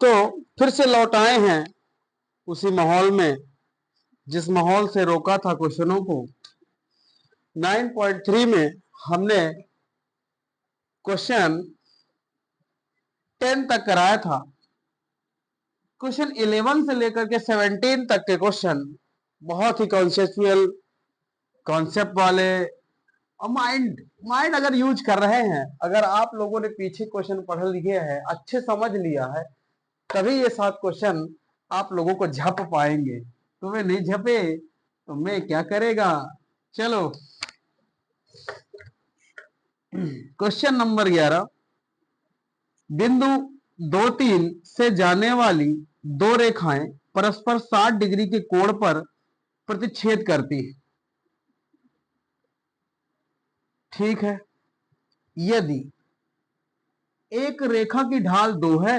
तो फिर से लौट आए हैं उसी माहौल में जिस माहौल से रोका था क्वेश्चनों को। 9.3 में हमने क्वेश्चन 10 तक कराया था। क्वेश्चन 11 से लेकर के 17 तक के क्वेश्चन बहुत ही कॉन्सेप्चुअल, कॉन्सेप्ट वाले और माइंड माइंड अगर यूज कर रहे हैं, अगर आप लोगों ने पीछे क्वेश्चन पढ़ लिए हैं, अच्छे समझ लिया है, तभी ये 7 क्वेश्चन आप लोगों को झप पाएंगे। तुम्हें नहीं झपे तो मैं क्या करेगा। चलो क्वेश्चन नंबर 11, बिंदु 2-3 से जाने वाली दो रेखाएं परस्पर 60 डिग्री के कोण पर प्रतिच्छेद करती है। ठीक है, यदि एक रेखा की ढाल 2 है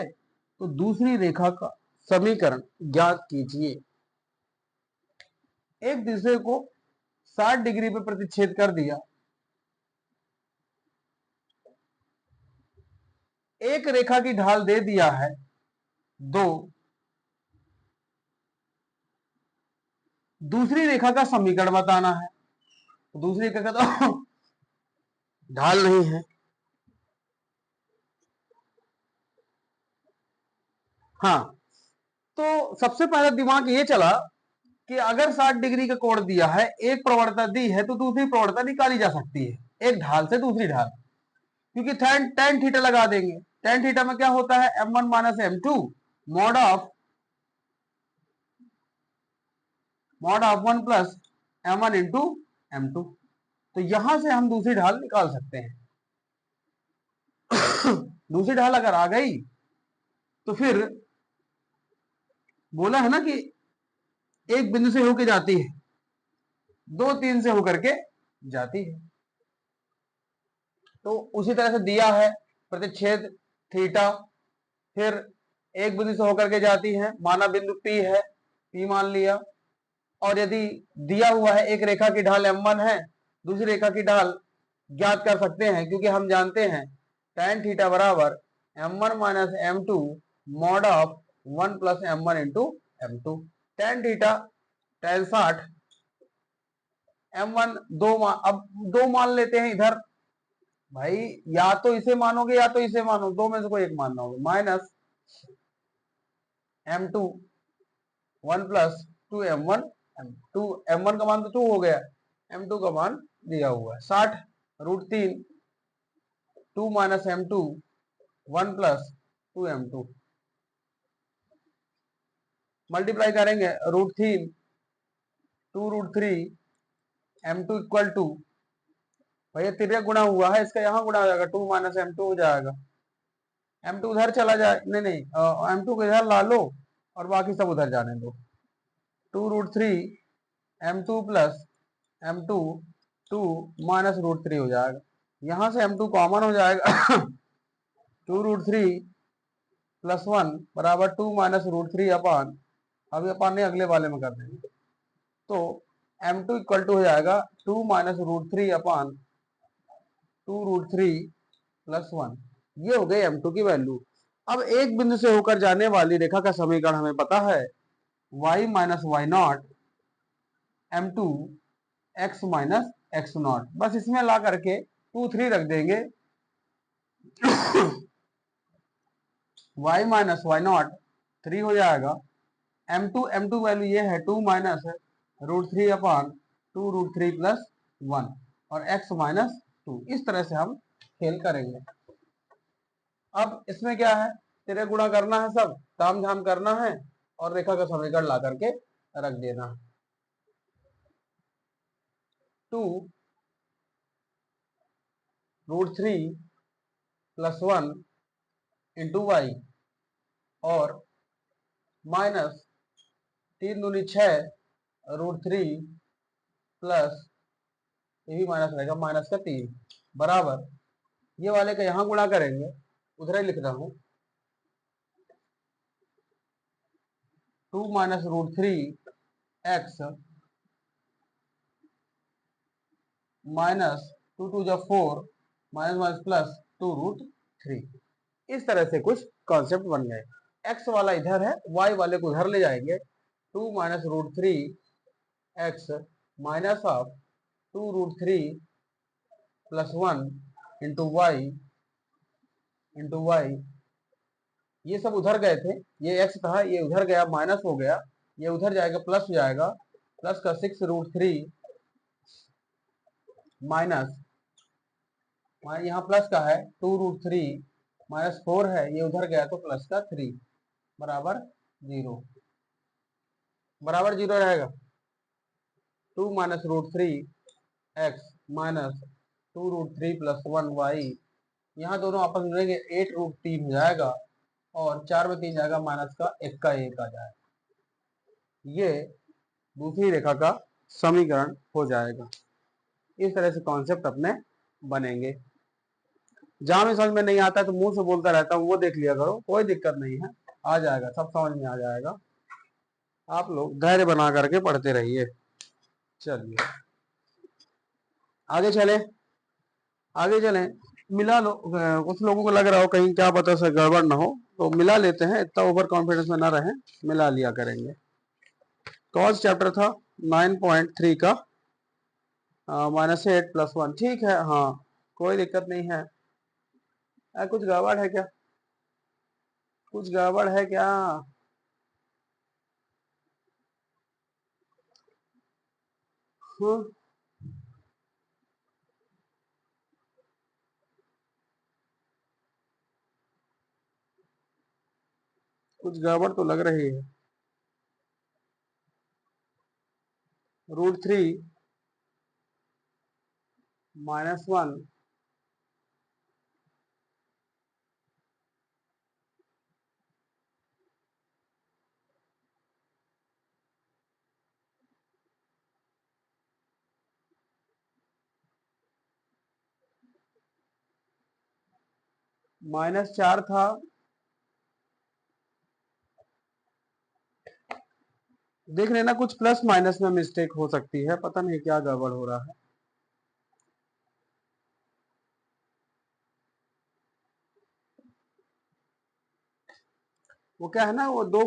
तो दूसरी रेखा का समीकरण ज्ञात कीजिए। एक दूसरे को 60 डिग्री पर प्रतिच्छेद कर दिया। एक रेखा की ढाल दे दिया है 2, दूसरी रेखा का समीकरण बताना है। दूसरी रेखा का तो ढाल नहीं है। हाँ, तो सबसे पहले दिमाग ये चला कि अगर 60 डिग्री का कोण दिया है, एक प्रवणता दी है, तो दूसरी प्रवणता निकाली जा सकती है, एक ढाल से दूसरी ढाल। क्योंकि tan थीटा लगा देंगे। tan थीटा में क्या होता है, m1 minus m2 mod of 1 plus m1 into m2। तो यहां से हम दूसरी ढाल निकाल सकते हैं। दूसरी ढाल अगर आ गई तो फिर बोला है ना कि एक बिंदु से होकर जाती है, 2-3 से होकर के जाती है। तो उसी तरह से दिया है प्रतिच्छेद थीटा, फिर एक बिंदु से होकर के जाती है, माना बिंदु P है, P मान लिया। और यदि दिया हुआ है एक रेखा की ढाल m1 है, दूसरी रेखा की ढाल ज्ञात कर सकते हैं, क्योंकि हम जानते हैं tan थीटा बराबर m1 minus m2 mod of 1 plus m1 into m2। tan theta tan 60 m1 अब 2 मान लेते हैं इधर। भाई या तो इसे मानोगे या तो इसे मानो, दो में से कोई एक मानना होगा। Minus m2 1 plus 2m1 m2, m1 का मान तो 2 हो गया, m2 का मान दिया हुआ है 60 √3 2 minus m2 1 plus 2m2 multiply करेंगे √3 2 √3 m2 इक्वल टू, भैया तिर्यक गुणा हुआ है, इसका यहां गुणा हो जाएगा, 2 माइनस m2 हो जाएगा। m2 उधर चला जाए, नहीं नहीं, m2 को इधर ला लो और बाकी सब उधर जाने दो। 2 √3 m2 प्लस m2 2 माइनस √3 हो जाएगा। यहां से m2 कॉमन हो जाएगा। 2 √3 प्लस 1 बराबर 2 माइनस √3 अपान, अभी अपन ने अगले वाले में कर देंगे, तो m2 इक्वल टू हो जाएगा 2 माइनस √3 अपान 2 √3 प्लस 1। ये हो गई m2 की वैल्यू। अब एक बिंदु से होकर जाने वाली रेखा का समीकरण हमें पता है, y minus y naught m2 x minus x naught. बस इसमें ला करके 2 3 रख देंगे। y माइनस वाई नॉट 3 हो जाएगा। m2 वैल्यू ये है 2 माइनस √3 अपान 2 √3 प्लस 1 और x माइनस 2। इस तरह से हम खेल करेंगे। अब इसमें क्या है, तेरे गुणा करना है, सब ताम झाम करना है और रेखा का समीकरण ला करके रख देना है। 2 √3 प्लस 1 इंटू वाई और माइनस 3 दूनी 6 √3 प्लस, ये भी माइनस रहेगा, माइनस का 3 बराबर, ये वाले का यहां गुणा करेंगे, उधर ही लिख रहा हूं, 2 माइनस √3 एक्स माइनस 2 2 जा 4 माइनस माइनस प्लस 2 √3। इस तरह से कुछ कॉन्सेप्ट बन गए। एक्स वाला इधर है, वाई वाले को उधर ले जाएंगे। 2 minus root three x minus of 2 root three plus 1 into y, ये सब उधर गए थे, ये एक्स था, ये उधर गया माइनस हो गया, ये उधर जाएगा प्लस हो जाएगा, प्लस का 6 रूट थ्री माइनस, यहाँ प्लस का है 2 रूट थ्री माइनस 4 है, ये उधर गया तो प्लस का 3 बराबर 0, बराबर 0 रहेगा। 2 minus root three x minus 2 root three plus 1 y, यहाँ दोनों आपस में मिलेंगे 8 रूट 3 हो जाएगा, और 4 में 3 जाएगा, माइनस का 1 का 1 आ जाएगा। ये दूसरी रेखा का समीकरण हो जाएगा। इस तरह से कॉन्सेप्ट अपने बनेंगे। जहां भी समझ में नहीं आता है तो मुंह से बोलता रहता हूँ, वो देख लिया करो, कोई दिक्कत नहीं है, आ जाएगा, सब समझ में आ जाएगा। आप लोग धैर्य बना करके पढ़ते रहिए। चलिए आगे चले, आगे चले, मिला लो। कुछ लोगों को लग रहा हो कहीं क्या पता से गड़बड़ ना हो, तो मिला लेते हैं, इतना ओवर कॉन्फिडेंस में ना रहे, मिला लिया करेंगे। कौन सा चैप्टर था? 9.3 का -8 + 1, ठीक है, हाँ कोई दिक्कत नहीं है। कुछ गड़बड़ है क्या? कुछ गड़बड़ है क्या? हाँ? कुछ गड़बड़ तो लग रही है। √3 -1 -4 था, देख लेना, कुछ प्लस माइनस में मिस्टेक हो सकती है, पता नहीं क्या गड़बड़ हो रहा है। वो क्या है ना, वो दो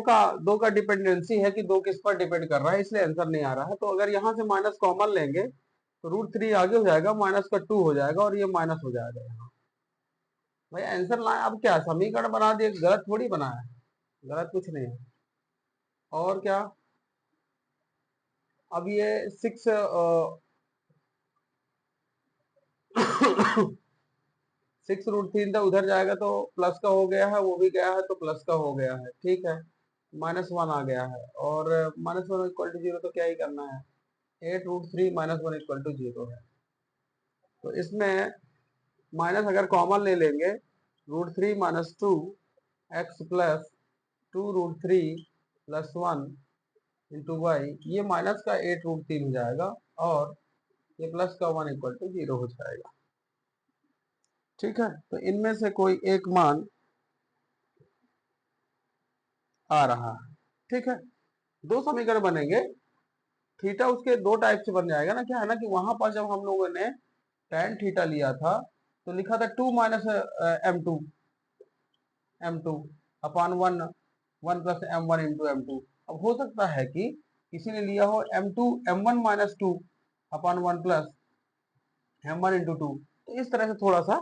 का डिपेंडेंसी है कि दो किस पर डिपेंड कर रहा है, इसलिए आंसर नहीं आ रहा है। तो अगर यहाँ से माइनस कॉमन लेंगे तो √3 आगे हो जाएगा, माइनस का 2 हो जाएगा, और ये माइनस हो जाएगा यहाँ। भाई आंसर लाए, अब क्या समीकरण बना दिए, गलत थोड़ी बनाया है, गलत कुछ नहीं है। और क्या, अब ये 6 6√3 था, उधर जाएगा तो प्लस का हो गया है, वो भी गया है तो प्लस का हो गया है, ठीक है, -1 आ गया है, और -1 = 0 तो क्या ही करना है, 8√3 -1 = 0 है। तो इसमें माइनस अगर कॉमन ले लेंगे, √3 - 2 एक्स प्लस 2√3 + 1 इंटू वाई, ये माइनस का 8√3 हो जाएगा, और ये प्लस का 1 = 0 हो जाएगा। ठीक है, तो इनमें से कोई एक मान आ रहा है, ठीक है। दो समीकरण बनेंगे, थीटा उसके दो टाइप से बन जाएगा ना, क्या है ना कि वहां पर जब हम लोगों ने tan थीटा लिया था तो लिखा था 2 - m2 अपॉन 1 + m1 × m2। अब हो सकता है कि किसी ने लिया हो m1 - 2 अपॉन 1 + m1 × 2, तो इस तरह से थोड़ा सा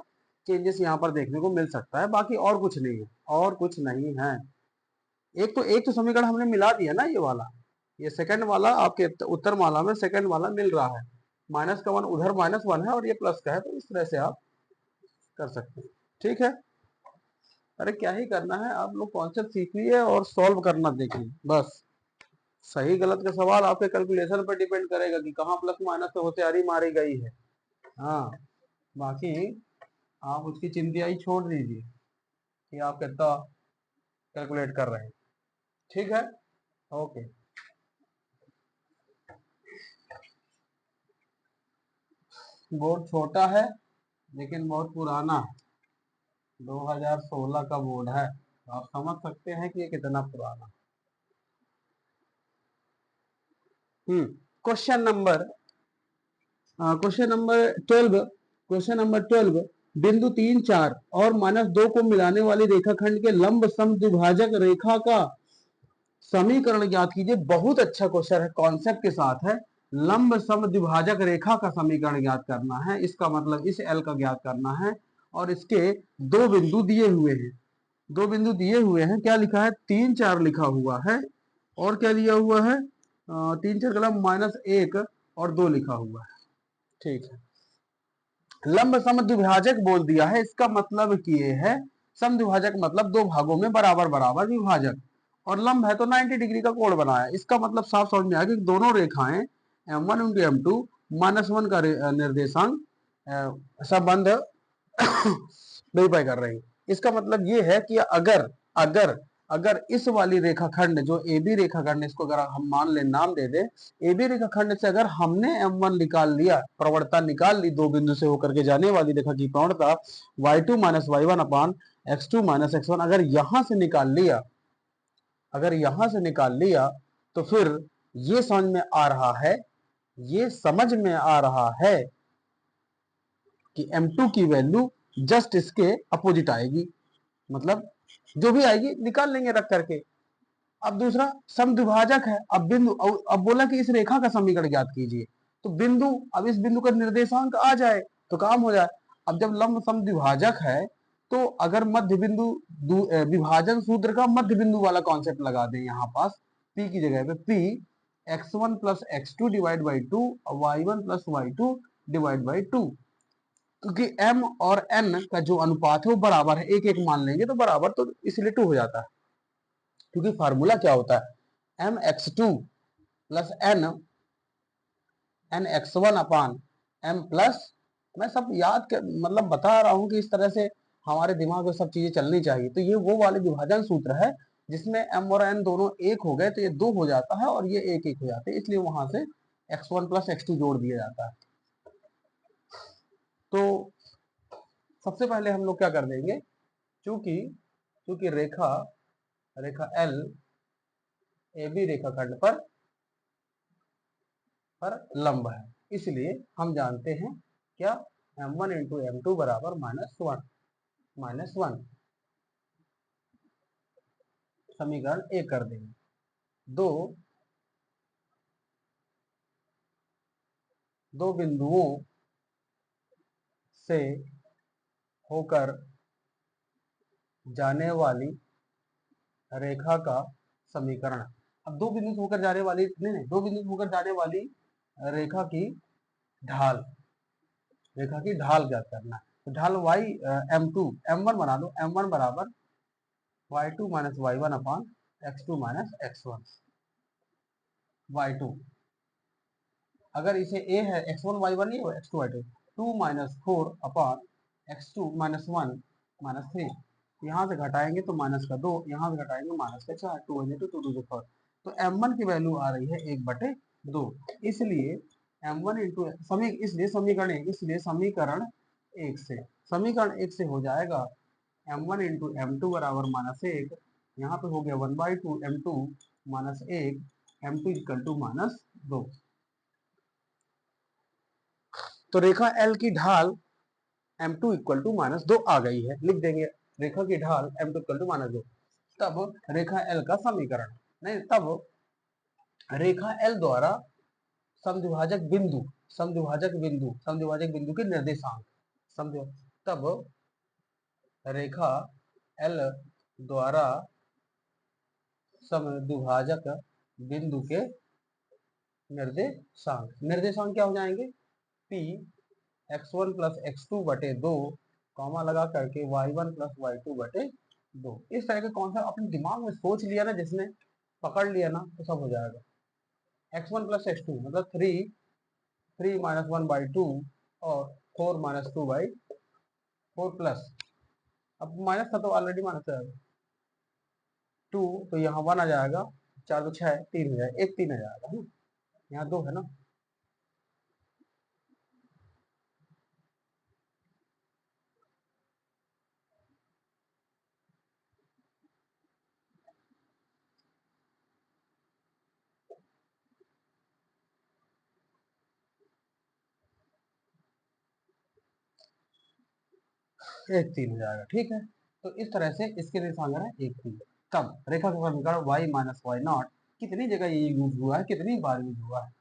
चेंजेस यहाँ पर देखने को मिल सकता है, बाकी और कुछ नहीं है, और कुछ नहीं है। एक तो समीकरण हमने मिला दिया ना, ये वाला, ये सेकंड वाला आपके उत्तर माला में सेकंड वाला मिल रहा है, -1 उधर -1 है और ये प्लस का है, तो इस तरह से आप कर सकते हैं, ठीक है। अरे क्या ही करना है, आप लोग कॉन्सेप्ट सीखिए और सॉल्व करना देखिए बस। सही गलत का सवाल आपके कैलकुलेशन पर डिपेंड करेगा कि कहाँ प्लस माइनस से होशियारी मारी गई है। हाँ, बाकी आप उसकी चिंता ही छोड़ दीजिए कि आप कितना कैलकुलेट कर रहे हैं, ठीक है, ओके। बोर्ड छोटा है लेकिन बहुत पुराना है, 2016 का बोर्ड है, तो आप समझ सकते हैं कि ये कितना पुराना। क्वेश्चन नंबर 12, क्वेश्चन नंबर 12, बिंदु 3 4 और -2 को मिलाने वाली रेखाखंड के लंब समद्विभाजक रेखा का समीकरण ज्ञात कीजिए। बहुत अच्छा क्वेश्चन है, कॉन्सेप्ट के साथ है। लंब समद्विभाजक रेखा का समीकरण ज्ञात करना है, इसका मतलब इस एल का ज्ञात करना है। और इसके दो बिंदु दिए हुए हैं, दो बिंदु दिए हुए हैं। क्या लिखा है? 3 4 लिखा हुआ है। और क्या दिया हुआ है? 3 4 कलम -1 और 2 लिखा हुआ है। ठीक है, लंब समद्विभाजक बोल दिया है, इसका मतलब ये है समद्विभाजक मतलब दो भागों में बराबर बराबर विभाजक। और लंब है तो 90 डिग्री का कोण बनाया। इसका मतलब साफ समझ में आया कि दोनों रेखाएं m1 इंटू m2 -1 का निर्देशांक संबंध वेरीफाई कर रही है। इसका मतलब ये है कि अगर अगर अगर इस वाली रेखाखंड जो ए बी रेखाखंड, इसको अगर हम मान ले, नाम दे दे ए बी रेखाखंड से, अगर हमने m1 निकाल लिया, प्रवणता निकाल ली, दो बिंदु से होकर के जाने वाली रेखा की प्रवणता y2 माइनस y1 अपान x2 माइनस x1, अगर यहां से निकाल लिया, अगर यहां से निकाल लिया, तो फिर ये समझ में आ रहा है, ये समझ में आ रहा है कि m2 की वैल्यू जस्ट इसके अपोजिट आएगी। मतलब जो भी आएगी निकाल लेंगे रख करके। अब दूसरा समद्विभाजक है। अब बिंदु, अब बोला कि इस रेखा का समीकरण ज्ञात कीजिए, तो बिंदु, अब इस बिंदु का निर्देशांक आ जाए तो काम हो जाए। अब जब लंब समद्विभाजक है तो अगर मध्य बिंदु, विभाजन सूत्र का मध्य बिंदु वाला कॉन्सेप्ट लगा दें यहां पास, P की जगह पे P x1 plus x two divide by two, y1 plus y2 divide by two. क्योंकि m और n का जो अनुपात है वो बराबर है, एक एक मान लेंगे तो बराबर, तो इसलिए 2 हो जाता है। क्योंकि फार्मूला क्या होता है? M x two plus n x one upon m plus, मैं सब याद कर, मतलब बता रहा हूं कि इस तरह से हमारे दिमाग में सब चीजें चलनी चाहिए। तो ये वो वाले विभाजन सूत्र है जिसमें m और n दोनों एक हो गए तो ये 2 हो जाता है और ये एक एक हो जाते हैं, इसलिए वहां से x1 प्लस x2 जोड़ दिया जाता है। तो सबसे पहले हम लोग क्या कर देंगे, चूंकि चूंकि रेखा रेखा L ए बी रेखाखंड पर लंब है, इसलिए हम जानते हैं क्या, m1 इंटू m2 बराबर -1 समीकरण एक कर देंगे। दो दो बिंदुओं से होकर जाने वाली रेखा का समीकरण। अब दो बिंदु से होकर जाने वाली, नहीं, दो बिंदु से होकर जाने वाली रेखा की ढाल, रेखा की ढाल ज्ञात करना है। तो ढाल y m2 m1 बना लो, m1 बराबर y2 माइनस y1 अपान x2 माइनस x1। y2 अगर इसे a है, x1 y1 नहीं हो, x2 y2, 2 माइनस 4 अपान x2 माइनस 1 माइनस 3। यहाँ से घटाएंगे तो माइनस का 2, यहाँ से घटाएंगे माइनस का 4, 2 × 2 2 4। तो m1 की वैल्यू आ रही है 1/2, इसलिए m1 इंटू इसलिए समीकरण समीकरण एक से हो जाएगा m1 इंटू m2 बराबर -1, यहाँ पे हो गया 1/2 m2 minus 1, m2 equal to -2। तो रेखा L की ढाल m2 इक्वल टू -2 आ गई है, लिख देंगे रेखा की ढाल m2 इक्वल टू -2। तब रेखा L का समीकरण, नहीं, तब रेखा L द्वारा समद्विभाजक बिंदु समद्विभाजक बिंदु के निर्देशांक समझो। तब रेखा L द्वारा समद्विभाजक बिंदु के निर्देशांक क्या हो जाएंगे? P x1 प्लस x2 बटे 2, कॉमा लगा करके y1 प्लस y2 बटे 2। इस तरह के कौन सा अपने दिमाग में सोच लिया ना, जिसने पकड़ लिया ना, तो सब हो जाएगा। x1 प्लस x2 मतलब 3 माइनस 1 बाई 2 और 4 माइनस 2 बाई 4 प्लस, अब माइनस था तो ऑलरेडी माइनस आएगा 2, तो यहाँ 1 आ जाएगा, 4 तो 6, 3 हो जाएगा, 1 3 आ जाएगा है ना, यहाँ 2 है ना। एक 3 हो जाएगा। ठीक है, तो इस तरह से इसके निर्देशांक है 1 3। तब रेखा का समीकरण y माइनस वाई नॉट कितनी जगह ये यूज हुआ है, कितनी बार यूज हुआ है,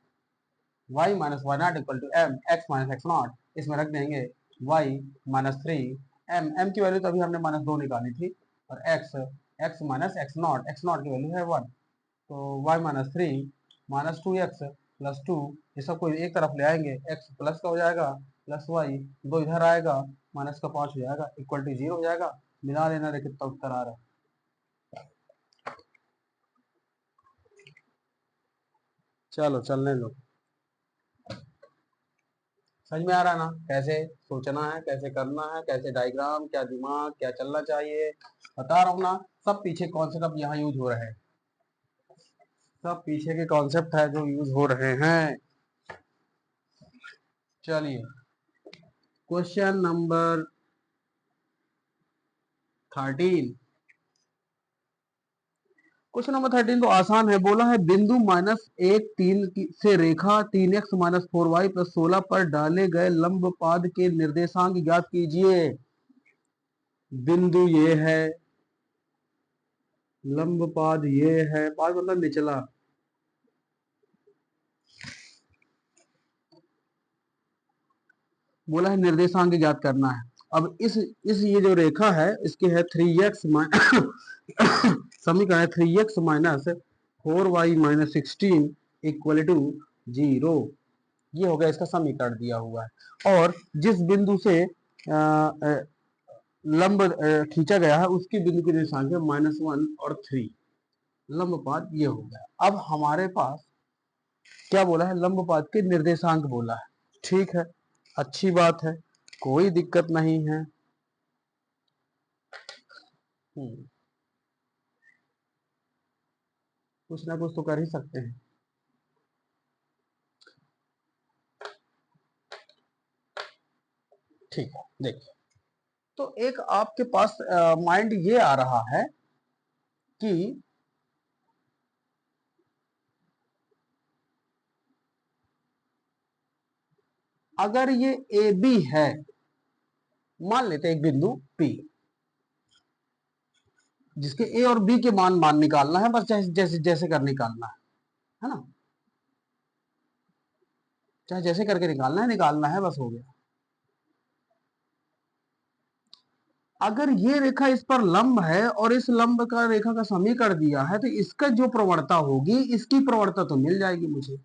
y minus y naught equal to m x minus x naught, इसमें रख देंगे y माइनस थ्री m की वैल्यू तो अभी हमने माइनस 2 निकाली थी, और x माइनस एक्स नॉट की वैल्यू है 1, तो y minus three minus 2x plus 2, ये सबको एक तरफ ले आएंगे, x प्लस का हो जाएगा प्लस y, 2 इधर आएगा माइनस का 5 हो जाएगा इक्वल टू 0 हो जाएगा। मिला लेना, रे कितना उत्तर आ रहा है। चलो चलने लो, समझ में आ रहा है ना, कैसे सोचना है, कैसे करना है, कैसे डायग्राम, क्या दिमाग, क्या चलना चाहिए, बता रहा हूँ ना। सब पीछे कॉन्सेप्ट अब यहाँ यूज हो रहे हैं, सब पीछे के कॉन्सेप्ट है जो यूज हो रहे हैं। चलिए क्वेश्चन नंबर 13। क्वेश्चन नंबर 13 तो आसान है। बोला है बिंदु माइनस 1 3 से रेखा 3x माइनस 4y प्लस 16 पर डाले गए लंब पाद के निर्देशांक ज्ञात कीजिए। बिंदु ये है, लंब पाद ये है, पाद मतलब निचला, बोला है निर्देशांक ज्ञात करना है। अब इस ये जो रेखा है इसके है 3x समीकरण है 3x minus 4y minus 16 equal to 0। ये हो गया इसका समीकरण दिया हुआ है, और जिस बिंदु से लंब खींचा गया है उसकी बिंदु के निर्देशांक है -1 और 3। लंब पाद ये हो गया। अब हमारे पास क्या बोला है, लंब पाद के निर्देशांक बोला है। ठीक है, अच्छी बात है, कोई दिक्कत नहीं है। कुछ ना कुछ तो कर ही सकते हैं। ठीक है, देखिए, तो एक आपके पास माइंड ये आ रहा है कि अगर ये ए बी है, मान लेते हैं एक बिंदु पी, जिसके ए और बी के मान निकालना है, बस जैसे जैसे जैसे कर निकालना है ना, चाहे जैसे करके निकालना है, बस हो गया। अगर ये रेखा इस पर लंब है और इस लंब का रेखा का समीकरण दिया है, तो इसका जो प्रवणता होगी इसकी प्रवणता तो मिल जाएगी मुझे।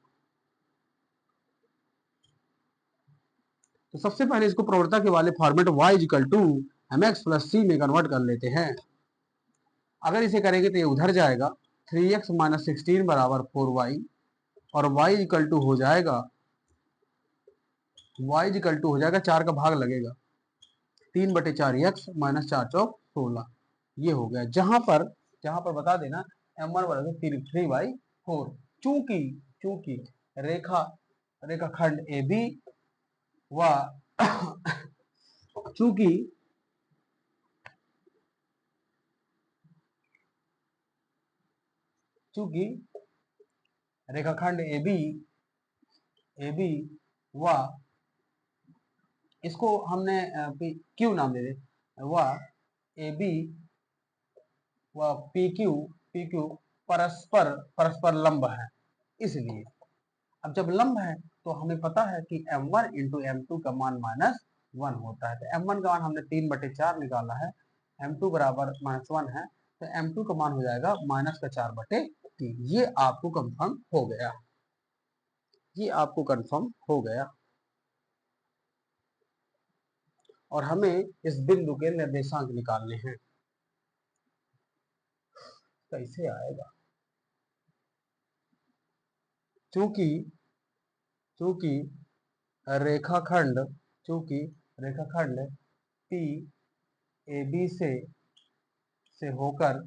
तो सबसे पहले इसको प्रवणता के वाले format y equal to m x plus c में कन्वर्ट कर लेते हैं। अगर इसे करेंगे तो ये उधर जाएगा, 3x माइनस 16 बराबर 4y, और y इक्वल टू हो जाएगा, y इक्वल टू हो जाएगा, 4 का भाग लगेगा, 3/4 x माइनस 4 चौक 16। ये हो गया। जहां पर बता देना m1 बराबर 3/4। चूंकि चूंकि रेखा रेखाखंड ए बी व चूंकि चूंकि रेखाखंड ए बी व इसको हमने क्यू नाम दे दे, व ए बी व पी क्यू परस्पर परस्पर लंब है। इसलिए अब जब लंब है तो हमें पता है कि m1 इंटू m2 का मान -1 होता है। तो m1 का मान हमने 3/4 निकाला है, m2 बराबर -1 है, तो m2 का मान हो जाएगा -4/3। ये आपको कंफर्म हो गया, ये आपको कंफर्म हो गया। और हमें इस बिंदु के निर्देशांक निकालने हैं। कैसे आएगा, चूंकि चूंकि रेखाखंड चूंकि रेखाखंड पी ए बी से होकर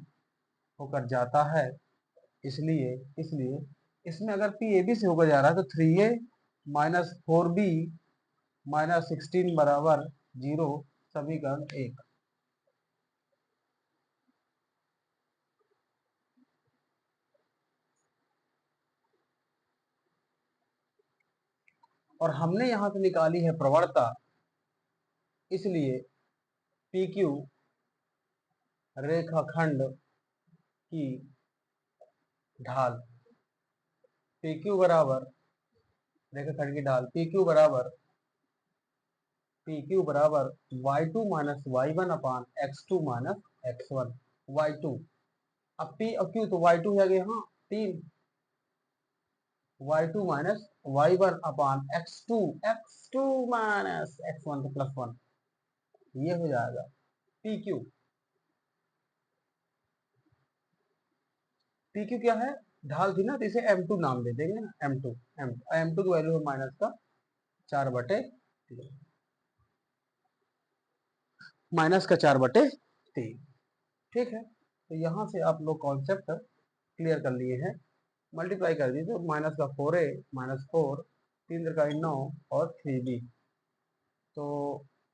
होकर जाता है, इसलिए इसलिए इसमें अगर पी ए बी से होकर जा रहा है तो 3a माइनस 4b माइनस 16 बराबर 0, समीकरण 1। और हमने यहां से निकाली है प्रवणता, इसलिए पी क्यू रेखाखंड की ढाल, पी क्यू बराबर रेखाखंड की ढाल पी क्यू बराबर y2 माइनस y1 अपान x2 माइनस x1। y2 अब पी और क्यू तो y2 है यहाँ 3, y2 माइनस y1 अपान x2 माइनस x1 तो +1, ये हो जाएगा पी क्यू। पी क्यू क्या है, ढाल थी ना, तो इसे m2 नाम दे देंगे ना, m2 की वैल्यू है माइनस का 4/3, माइनस का 4/3। ठीक है, तो यहाँ से आप लोग कॉन्सेप्ट क्लियर कर लिए हैं। मल्टीप्लाई कर दीजिए तो माइनस का 4a माइनस 4, 3 × 9 और 3b, तो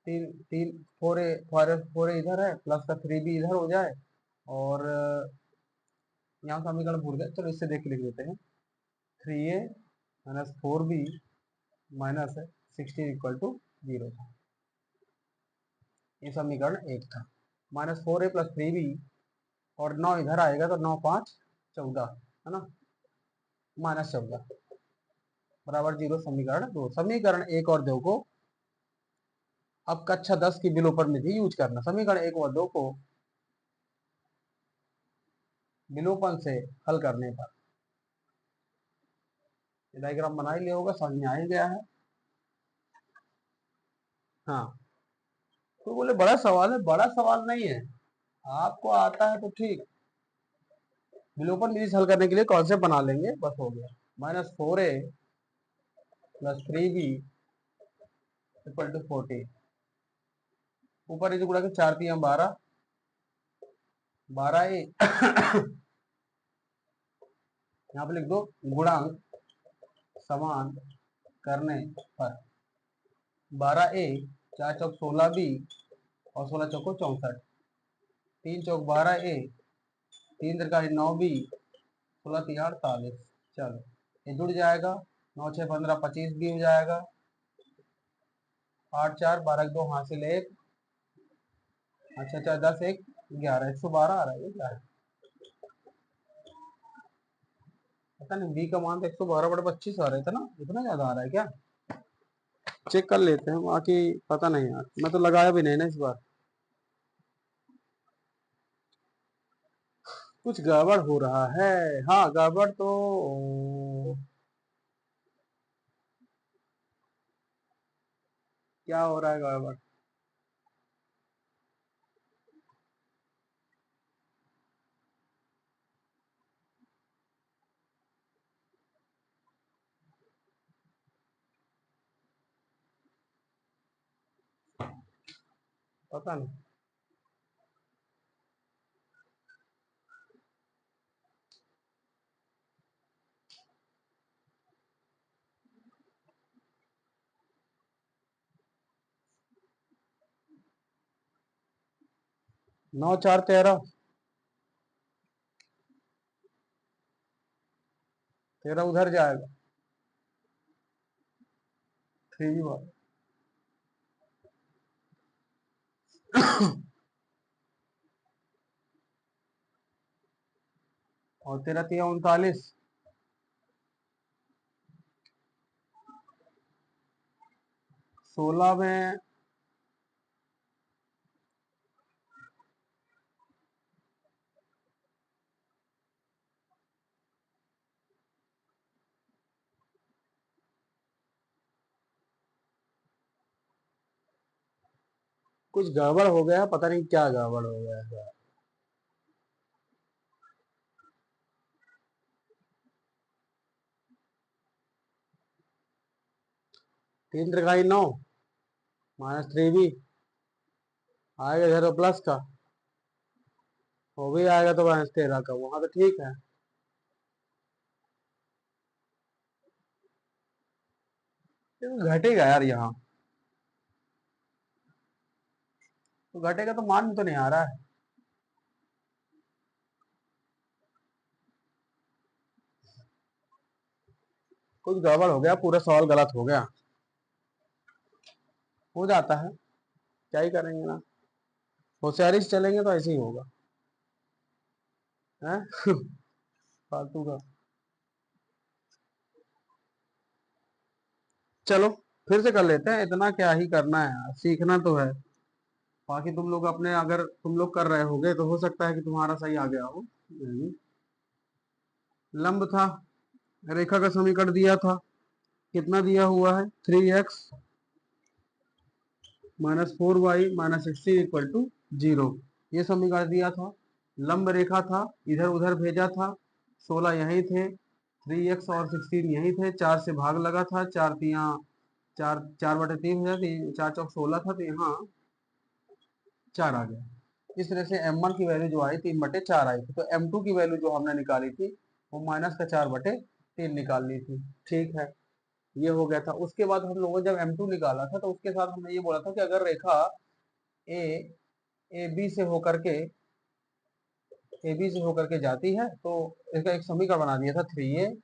4a इधर है, प्लस का 3b इधर हो जाए, और यहाँ समीकरण भूल गए, चलो इससे देख के लिख देते हैं। 3a माइनस 4b माइनस 16 = 0 था, ये समीकरण 1 था। -4a + 3b और 9 इधर आएगा तो 9 5 14 है ना, -14 बराबर 0, समीकरण 2। समीकरण 1 और 2 को अब कक्षा 10 की विलोपन यूज करना। समीकरण 1 और 2 को विलोपन से हल करने पर, डायग्राम बना ही लिया होगा, समझ में आ ही गया है। हाँ, तो बोले बड़ा सवाल है, बड़ा सवाल नहीं है, आपको आता है तो ठीक। विलोपन विधि से हल करने के लिए कॉन्सेप्ट बना लेंगे, बस हो गया। -4a + 3b = 40, ऊपर इसे गुणा के 4 3 12, 12a यहाँ पे लिख दो, गुणांक समान करने पर 12a 4 चौक 16b और 16 चौको 64, 3 चौक 12a, 3 × 9b, 16 3 48। चलो ये जुड़ जाएगा, 9 6 15 25 भी हो जाएगा, 8 4 12 2 हासिल 1, अच्छा 4 10 1 11, 112 आ रहा है, क्या है पता नहीं। बी का मान तो 112/25 आ रहा था ना, इतना ज्यादा आ रहा है क्या, चेक कर लेते हैं, बाकी पता नहीं यार, मैं तो लगाया भी नहीं ना इस बार, कुछ गड़बड़ हो रहा है। हाँ गड़बड़ तो क्या हो रहा है गड़बड़, पता नहीं। 9 4 13, 13 उधर जाएगा, 3 भी बात और 13 3 39, 16 में कुछ गड़बड़ हो गया, पता नहीं क्या गड़बड़ हो गया है। 3 × 9 -3b आएगा इधर तो प्लस का, वो भी आएगा तो -13 का, वहां तो ठीक है। तो घटेगा यार, यहाँ तो घटेगा, तो मान में तो नहीं आ रहा है, कुछ गड़बड़ हो गया, पूरा सवाल गलत हो गया, हो जाता है, क्या ही करेंगे ना। होशियारी से चलेंगे तो ऐसे ही होगा, है फालतू का। चलो फिर से कर लेते हैं, इतना क्या ही करना है यार, सीखना तो है। बाकी तुम लोग अपने, अगर तुम लोग कर रहे होगे तो हो सकता है कि तुम्हारा सही आ गया हो। लंब था, रेखा का समीकरण दिया था, कितना दिया हुआ है, 3x -4y-16 इक्वल टू 0, ये समीकरण दिया था। लंब रेखा था, इधर उधर भेजा था, 16 यहीं थे, 3x और 16 यहीं थे, 4 से भाग लगा था, 4 4 बटे 3 हो जाती, 4 चौक 16 था, तो यहाँ 4 आ गया। इस तरह से m1 की वैल्यू जो आई 3/4 आई थी, तो m2 की वैल्यू जो हमने निकाली थी वो -4/3 निकालनी थी। ठीक है, ये हो गया था। उसके बाद हम लोगों ने जब m2 निकाला था तो उसके साथ हमने ये बोला था कि अगर रेखा ए ए बी से होकर के जाती है तो इसका एक समीकरण बना दिया था, 3a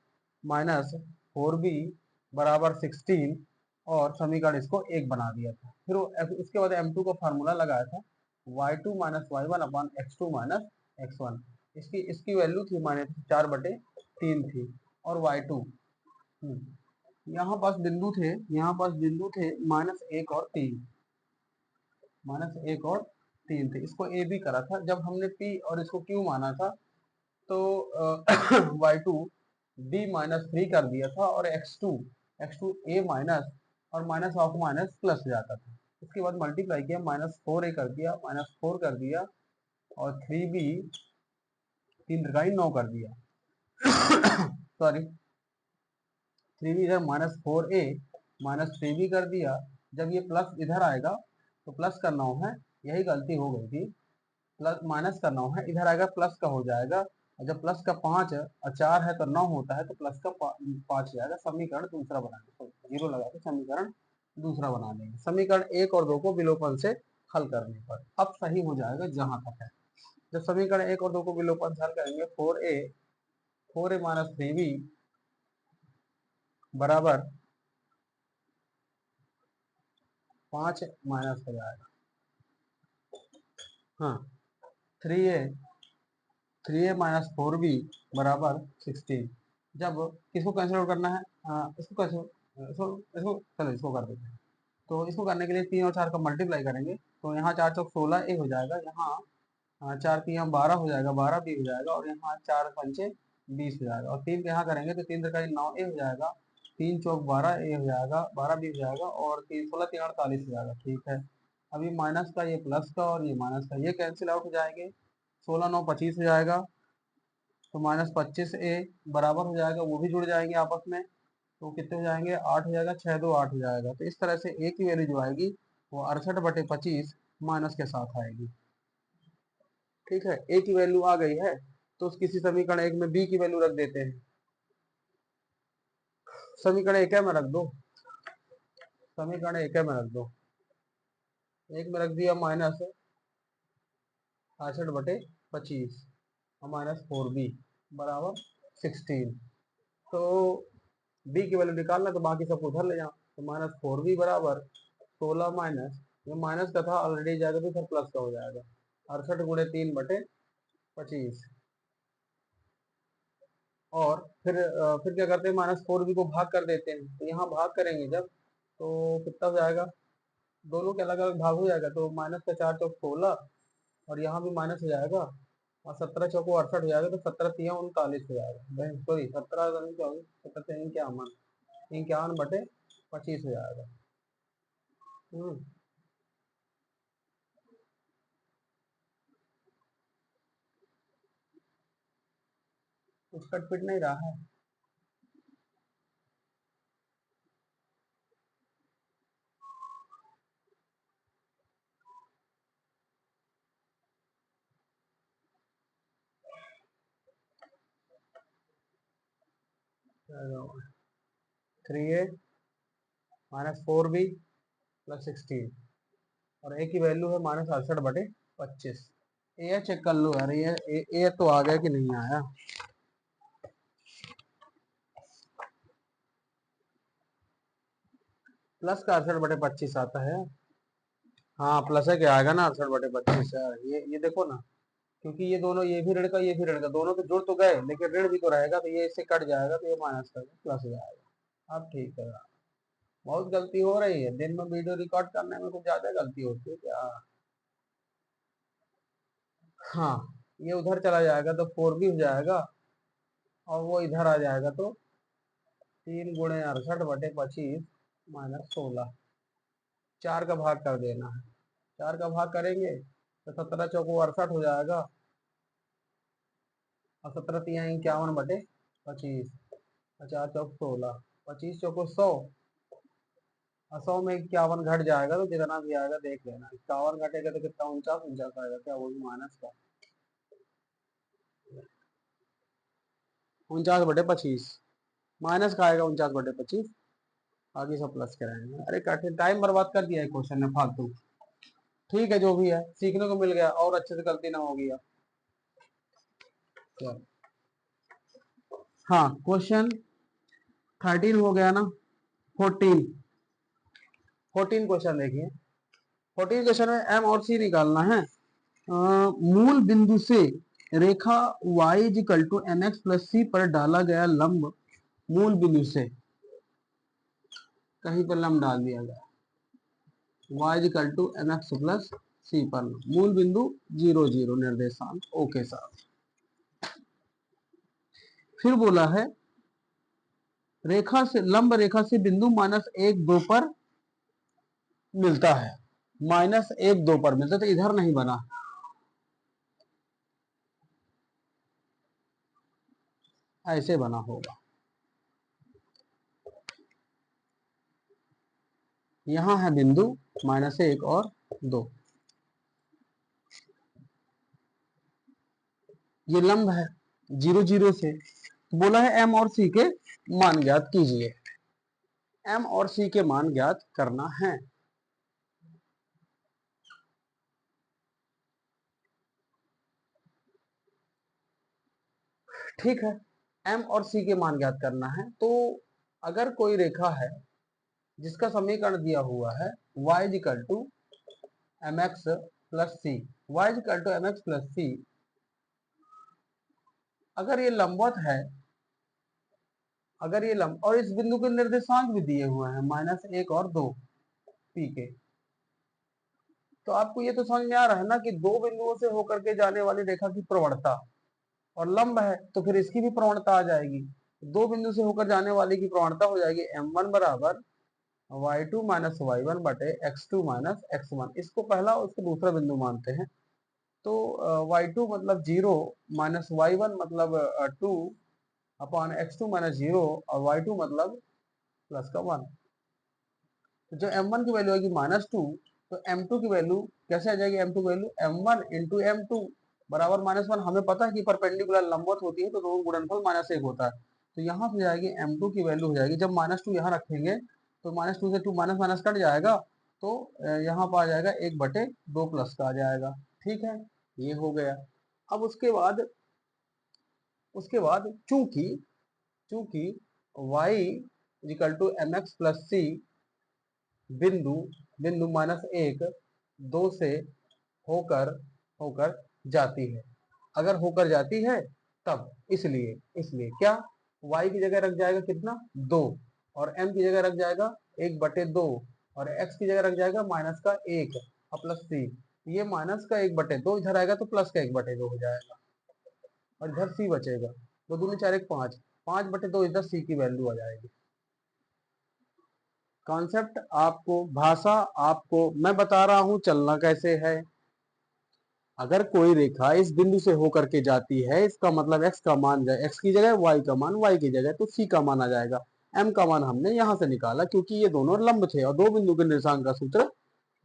माइनस 4b बराबर 16, और समीकरण इसको 1 बना दिया था। फिर उसके बाद m2 का फार्मूला लगाया था, y2 minus y1 upon x2 minus x1। इसकी इसकी वैल्यू थी -4/3 थी, और y2 यहाँ पास बिंदु थे, -1 और 3, -1 और 3 थे, इसको ए बी करा था। जब हमने पी और इसको क्यू माना था तो y2 d-3 कर दिया था, और x2 a माइनस, और माइनस ऑफ माइनस प्लस हो जाता था। उसके बाद मल्टीप्लाई किया, -4a कर दिया, -4 कर दिया, और 3b 3 9 कर दिया सॉरी, 3b इधर -4a -3b कर दिया। जब ये प्लस इधर आएगा तो प्लस का 9 है, यही गलती हो गई थी, प्लस माइनस का 9 है, इधर आएगा प्लस का हो जाएगा, और जब प्लस का 5 और 4 है तो 9 होता है, तो प्लस का 5 हो जाएगा। समीकरण दूसरा बनाएंगे, तो 0 लगा के समीकरण दूसरा बना लेंगे। समीकरण 1 और 2 को विलोपन से हल करने पर अब सही हो जाएगा जहां तक है। जब समीकरण 1 और 2 को विलोपन से हल करेंगे, 4a माइनस 3b बराबर 5 माइनस हो जाएगा, हाँ 3a माइनस 4b बराबर 16। जब किसको कैंसिल आउट करना है, इसको कैंसिल, इसको चलो इसको कर देते हैं। तो इसको करने के लिए 3 और 4 का मल्टीप्लाई करेंगे, तो यहाँ 4 चौक 16 ए हो जाएगा, यहाँ 4 3 12 हो जाएगा, 12 बी हो जाएगा, और यहाँ 4 पंचे 20 हो जाएगा, और 3 के यहाँ करेंगे तो 3 3 9 ए हो जाएगा, 3 चौक 12 ए हो जाएगा, 12 बी हो जाएगा, और 3 16 3 48 हो जाएगा। ठीक है, अभी माइनस का ये प्लस का, और ये माइनस का ये कैंसिल आउट हो जाएंगे, 16 9 25 हो जाएगा, तो -25a बराबर हो जाएगा, वो भी जुड़ जाएंगे आपस में, तो कितने हो जाएंगे, 8 हो जाएगा, 6 2 8 हो जाएगा। तो इस तरह से a की वैल्यू जो आएगी वो 68/25 माइनस के साथ आएगी। ठीक है, a की वैल्यू आ गई है, तो किसी समीकरण 1 में b की वैल्यू रख देते हैं। समीकरण 1 में रख दो, समीकरण 1 में रख दो, एक में रख दिया -68/25 और -4b बराबर 16। तो b की वैल्यू निकालना, तो बाकी सब उधर ले जाओ, तो -4b बराबर 16 माइनस, ये माइनस का था ऑलरेडी जाएगा, तो फिर प्लस का हो जाएगा, 68 × 3/25। और फिर क्या करते हैं, -4b को भाग कर देते हैं, तो यहाँ भाग करेंगे जब, तो कितना हो जाएगा, दोनों के अलग अलग भाग हो जाएगा, तो माइनस का 4 चौक 16, और यहाँ भी माइनस हो जाएगा, और 17 चौको 68 हो जाएगा, तो 17 3 39 हो जाएगा, सॉरी 17 24 17 3 51/25 हो जाएगा। कुछ कटपिट नहीं रहा है। थ्री ए -4b + 16, और ए की वैल्यू है -68/25। ये चेक कर लो यार, ये तो आ गया कि नहीं आया। प्लस का 68/25 आता है, हाँ प्लस है क्या आएगा ना 68/25 यार, ये देखो ना, क्योंकि ये दोनों, ये भी ऋण का ये भी ऋण का, दोनों तो जुड़ तो गए लेकिन ऋण भी तो रहेगा, तो ये इससे कट जाएगा तो ये माइनस कर प्लस हो जाएगा। अब ठीक है। बहुत गलती हो रही है, दिन में वीडियो रिकॉर्ड करने में कुछ ज्यादा गलती होती है क्या। हाँ, ये उधर चला जाएगा तो 4 भी हो जाएगा, और वो इधर आ जाएगा तो 3 × 68/25 -16, 4 का भाग कर देना है। 4 का भाग करेंगे तो 17 चौको 68 हो जाएगा, और 17 तिया 51/25, 4 चौक 16, 25 चौको 100, और 100 में 51 घट जाएगा तो जितना भी आएगा देख लेना। 51 घटेगा तो कितना, 49 आएगा क्या, वो भी माइनस का 49/25, माइनस का आएगा 49/25, आगे सब प्लस कराएंगे। अरे काटे, टाइम बर्बाद कर दिया है क्वेश्चन ने फालतू। ठीक है, जो भी है सीखने को मिल गया, और अच्छे से गलती ना होगी अब। चलो, हाँ क्वेश्चन 13 हो गया ना, 14, 14 क्वेश्चन देखिए। 14 क्वेश्चन में एम और सी निकालना है। मूल बिंदु से रेखा y equal to m x plus c पर डाला गया लंब, मूल बिंदु से कहीं पर लंब डाल दिया गया, y equal to m x plus c पर मूल बिंदु 0 0 निर्देशांक ओके साहब। फिर बोला है रेखा से, लंब रेखा से बिंदु -1 2 पर मिलता है, -1 2 पर मिलता है, तो इधर नहीं बना, ऐसे बना होगा। यहां है बिंदु -1 और 2, ये लंब है 0 0 से। बोला है एम और सी के मान ज्ञात कीजिए, एम और सी के मान ज्ञात करना है। ठीक है, एम और सी के मान ज्ञात करना है। तो अगर कोई रेखा है जिसका समीकरण दिया हुआ है y equal to m x plus c, y equal to m x plus c, अगर ये लंबवत है, अगर ये लंब, और इस बिंदु के निर्देशांक भी दिए हुए हैं -1 और 2 पी के, तो आपको ये तो समझ में आ रहा है ना कि दो बिंदुओं से होकर के जाने वाली रेखा की प्रवणता, और लंब है तो फिर इसकी भी प्रवणता आ जाएगी। दो बिंदु से होकर जाने वाली की प्रवणता हो जाएगी m1 बराबर y2 माइनस y1 बटे x2 माइनस x1। इसको पहला और इसको दूसरा बिंदु मानते हैं। तो y2 मतलब 0 माइनस y1 मतलब 2 अपॉन x2 माइनस 0, और y2 मतलब प्लस का 1। तो जो m1 की वैल्यू आएगी -2, तो m2 की वैल्यू कैसे आ जाएगी, m2 की वैल्यू m1 इंटू m2 बराबर -1। हमें पता है कि परपेंडिकुलर लंबवत होती है तो दोनों गुणनफल -1 होता है। तो यहाँ से जाएगी m2 की वैल्यू हो जाएगी, जब -2 यहाँ रखेंगे तो -2 से 2 माइनस माइनस कट जाएगा, तो यहाँ पर आ जाएगा 1/2 प्लस का आ जाएगा। ठीक है, ये हो गया। अब उसके बाद चूंकि चूंकि y equal to m x plus c, बिंदु बिंदु -1 2 से होकर होकर जाती है, अगर होकर जाती है तब, इसलिए इसलिए क्या, y की जगह रख जाएगा कितना 2, और m की जगह रख जाएगा 1/2, और x की जगह रख जाएगा माइनस का 1 और प्लस सी। ये माइनस का 1/2 इधर आएगा तो प्लस का 1/2 हो जाएगा, और इधर सी बचेगा। दो दूनी 4 1 5, 5/2 इधर सी की वैल्यू आ जाएगी। कॉन्सेप्ट आपको, भाषा आपको मैं बता रहा हूं चलना कैसे है। अगर कोई रेखा इस बिंदु से होकर के जाती है, इसका मतलब x का मान जाए, x की जगह y का मान y की जगह, तो c का मान आ जाएगा। m का मान हमने यहां से निकाला क्योंकि ये दोनों लंब थे, और दो बिंदु के निर्देशांक का सूत्र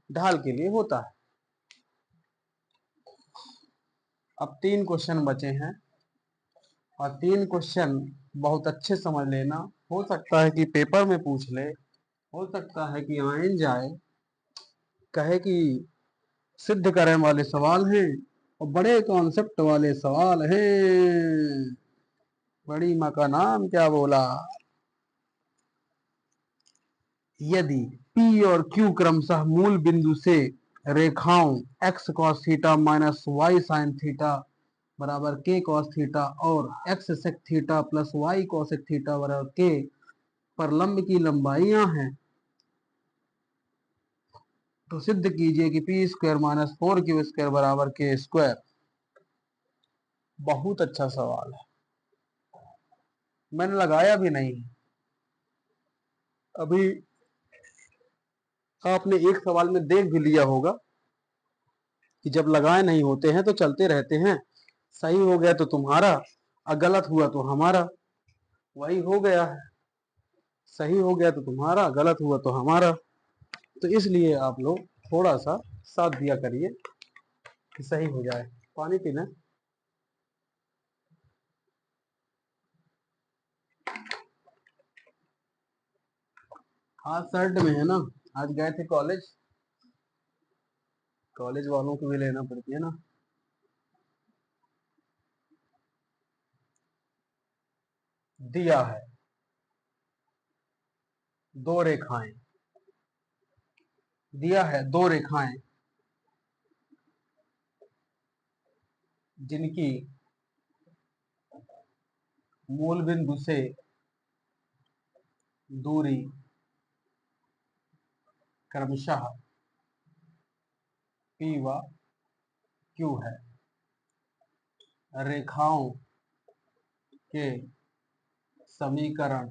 ढाल के लिए होता है। अब 3 क्वेश्चन बचे हैं, और 3 क्वेश्चन बहुत अच्छे समझ लेना। हो सकता है कि पेपर में पूछ ले, हो सकता है कि आइन जाए, कहे कि सिद्ध करने वाले सवाल हैं, और बड़े कॉन्सेप्ट वाले सवाल हैं। बड़ी माँ का नाम क्या बोला। यदि P और Q क्रमशः मूल बिंदु से रेखाओं x cos theta minus y sin theta बराबर k cos थीटा और x sec theta plus y cosec theta बराबर k पर लंब की लंबाइयां हैं, तो सिद्ध कीजिए कि पी स्क्वायर माइनस 4q² बराबर के स्क्वायर। बहुत अच्छा सवाल है, मैंने लगाया भी नहीं। अभी आपने एक सवाल में देख भी लिया होगा कि जब लगाए नहीं होते हैं तो चलते रहते हैं, सही हो गया तो तुम्हारा और गलत हुआ तो हमारा। वही हो गया है, सही हो गया तो तुम्हारा, गलत हुआ तो हमारा। तो इसलिए आप लोग थोड़ा सा साथ दिया करिए कि सही हो जाए। पानी पीना। हाँ शर्ट में है ना, आज गए थे कॉलेज, कॉलेज वालों को भी लेना पड़ती है ना। दिया है दो रेखाएं, दिया है दो रेखाएं जिनकी मूल बिंदु से दूरी क्रमशः P व Q है। रेखाओं के समीकरण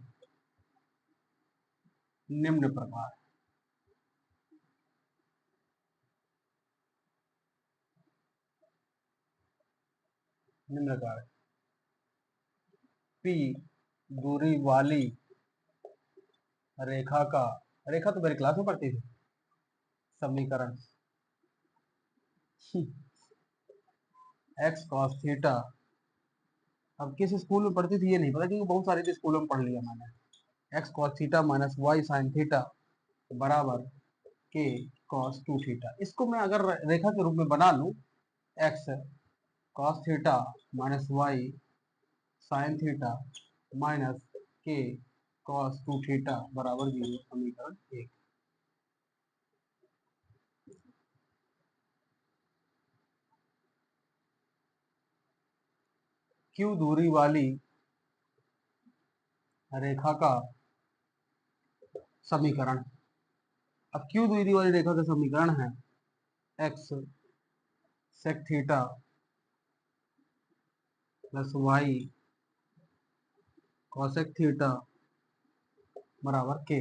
निम्न प्रकार, निम्न प्रकार P दूरी वाली रेखा का, रेखा तो मेरी क्लास में पढ़ती थी, समीकरण x cos थीटा। अब किस स्कूल में पढ़ती थी ये नहीं पता, क्योंकि बहुत सारे स्कूलों में पढ़ लिया मैंने। x cos theta minus y sin theta बराबर k cos 2 थीटा। इसको मैं अगर रेखा के रूप में बना लूं, x cos theta minus y sin theta minus k cos 2 theta बराबर 0, समीकरण 1। q दूरी वाली रेखा का समीकरण। अब q दूरी वाली रेखा का समीकरण है x sec theta plus y cosec theta बराबर k।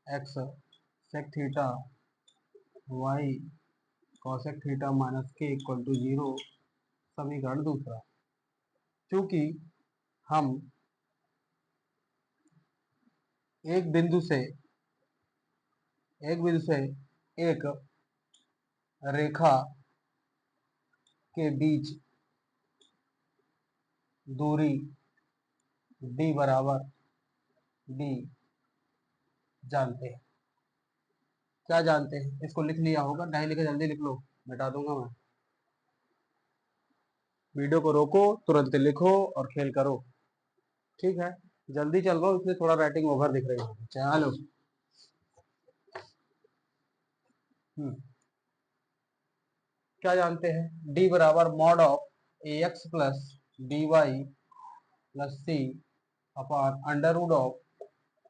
x sec theta y cosec theta minus k equal to 0, समीकरण दूसरा। क्योंकि हम एक बिंदु से एक रेखा के बीच दूरी d बराबर d जानते हैं। क्या जानते हैं? इसको लिख लिया होगा, नहीं लिखे जल्दी लिख लो, मिटा दूंगा मैं। वीडियो को रोको, तुरंत लिखो और खेल करो, ठीक है? जल्दी चल रहा हूँ इसलिए थोड़ा राइटिंग ओवर दिख रही है। चलो क्या जानते हैं? d बराबर mod of ax plus dy plus c upon under root of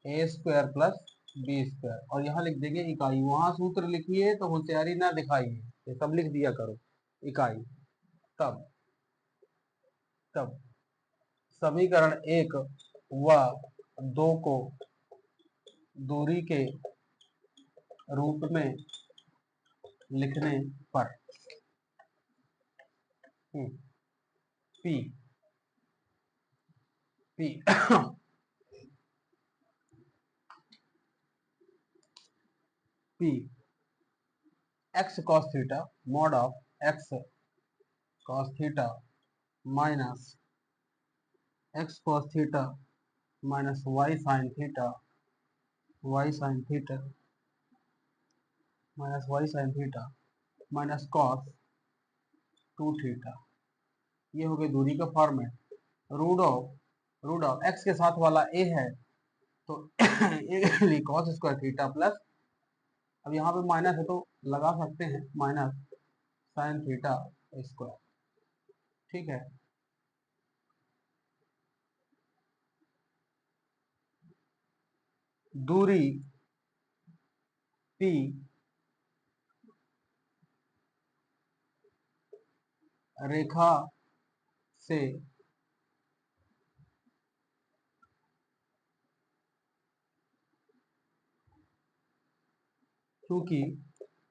a square plus b square, और यहाँ लिख देंगे इकाई। वहां सूत्र लिखिए तो होशियारी ना दिखाइए, ये सब लिख दिया करो इकाई। तब तब समीकरण 1 व 2 को दूरी के रूप में लिखने पर P P P x cos theta mod of x cos theta minus x cos theta minus y sin theta minus y sin theta minus cos 2 theta. ये हो गई दूरी का फॉर्मेट। रूट ऑफ x के साथ वाला a है तो cos स्क्वायर थीटा प्लस अब यहाँ पे माइनस है तो लगा सकते हैं माइनस साइन थीटा स्क्वायर, ठीक है। दूरी P रेखा से क्योंकि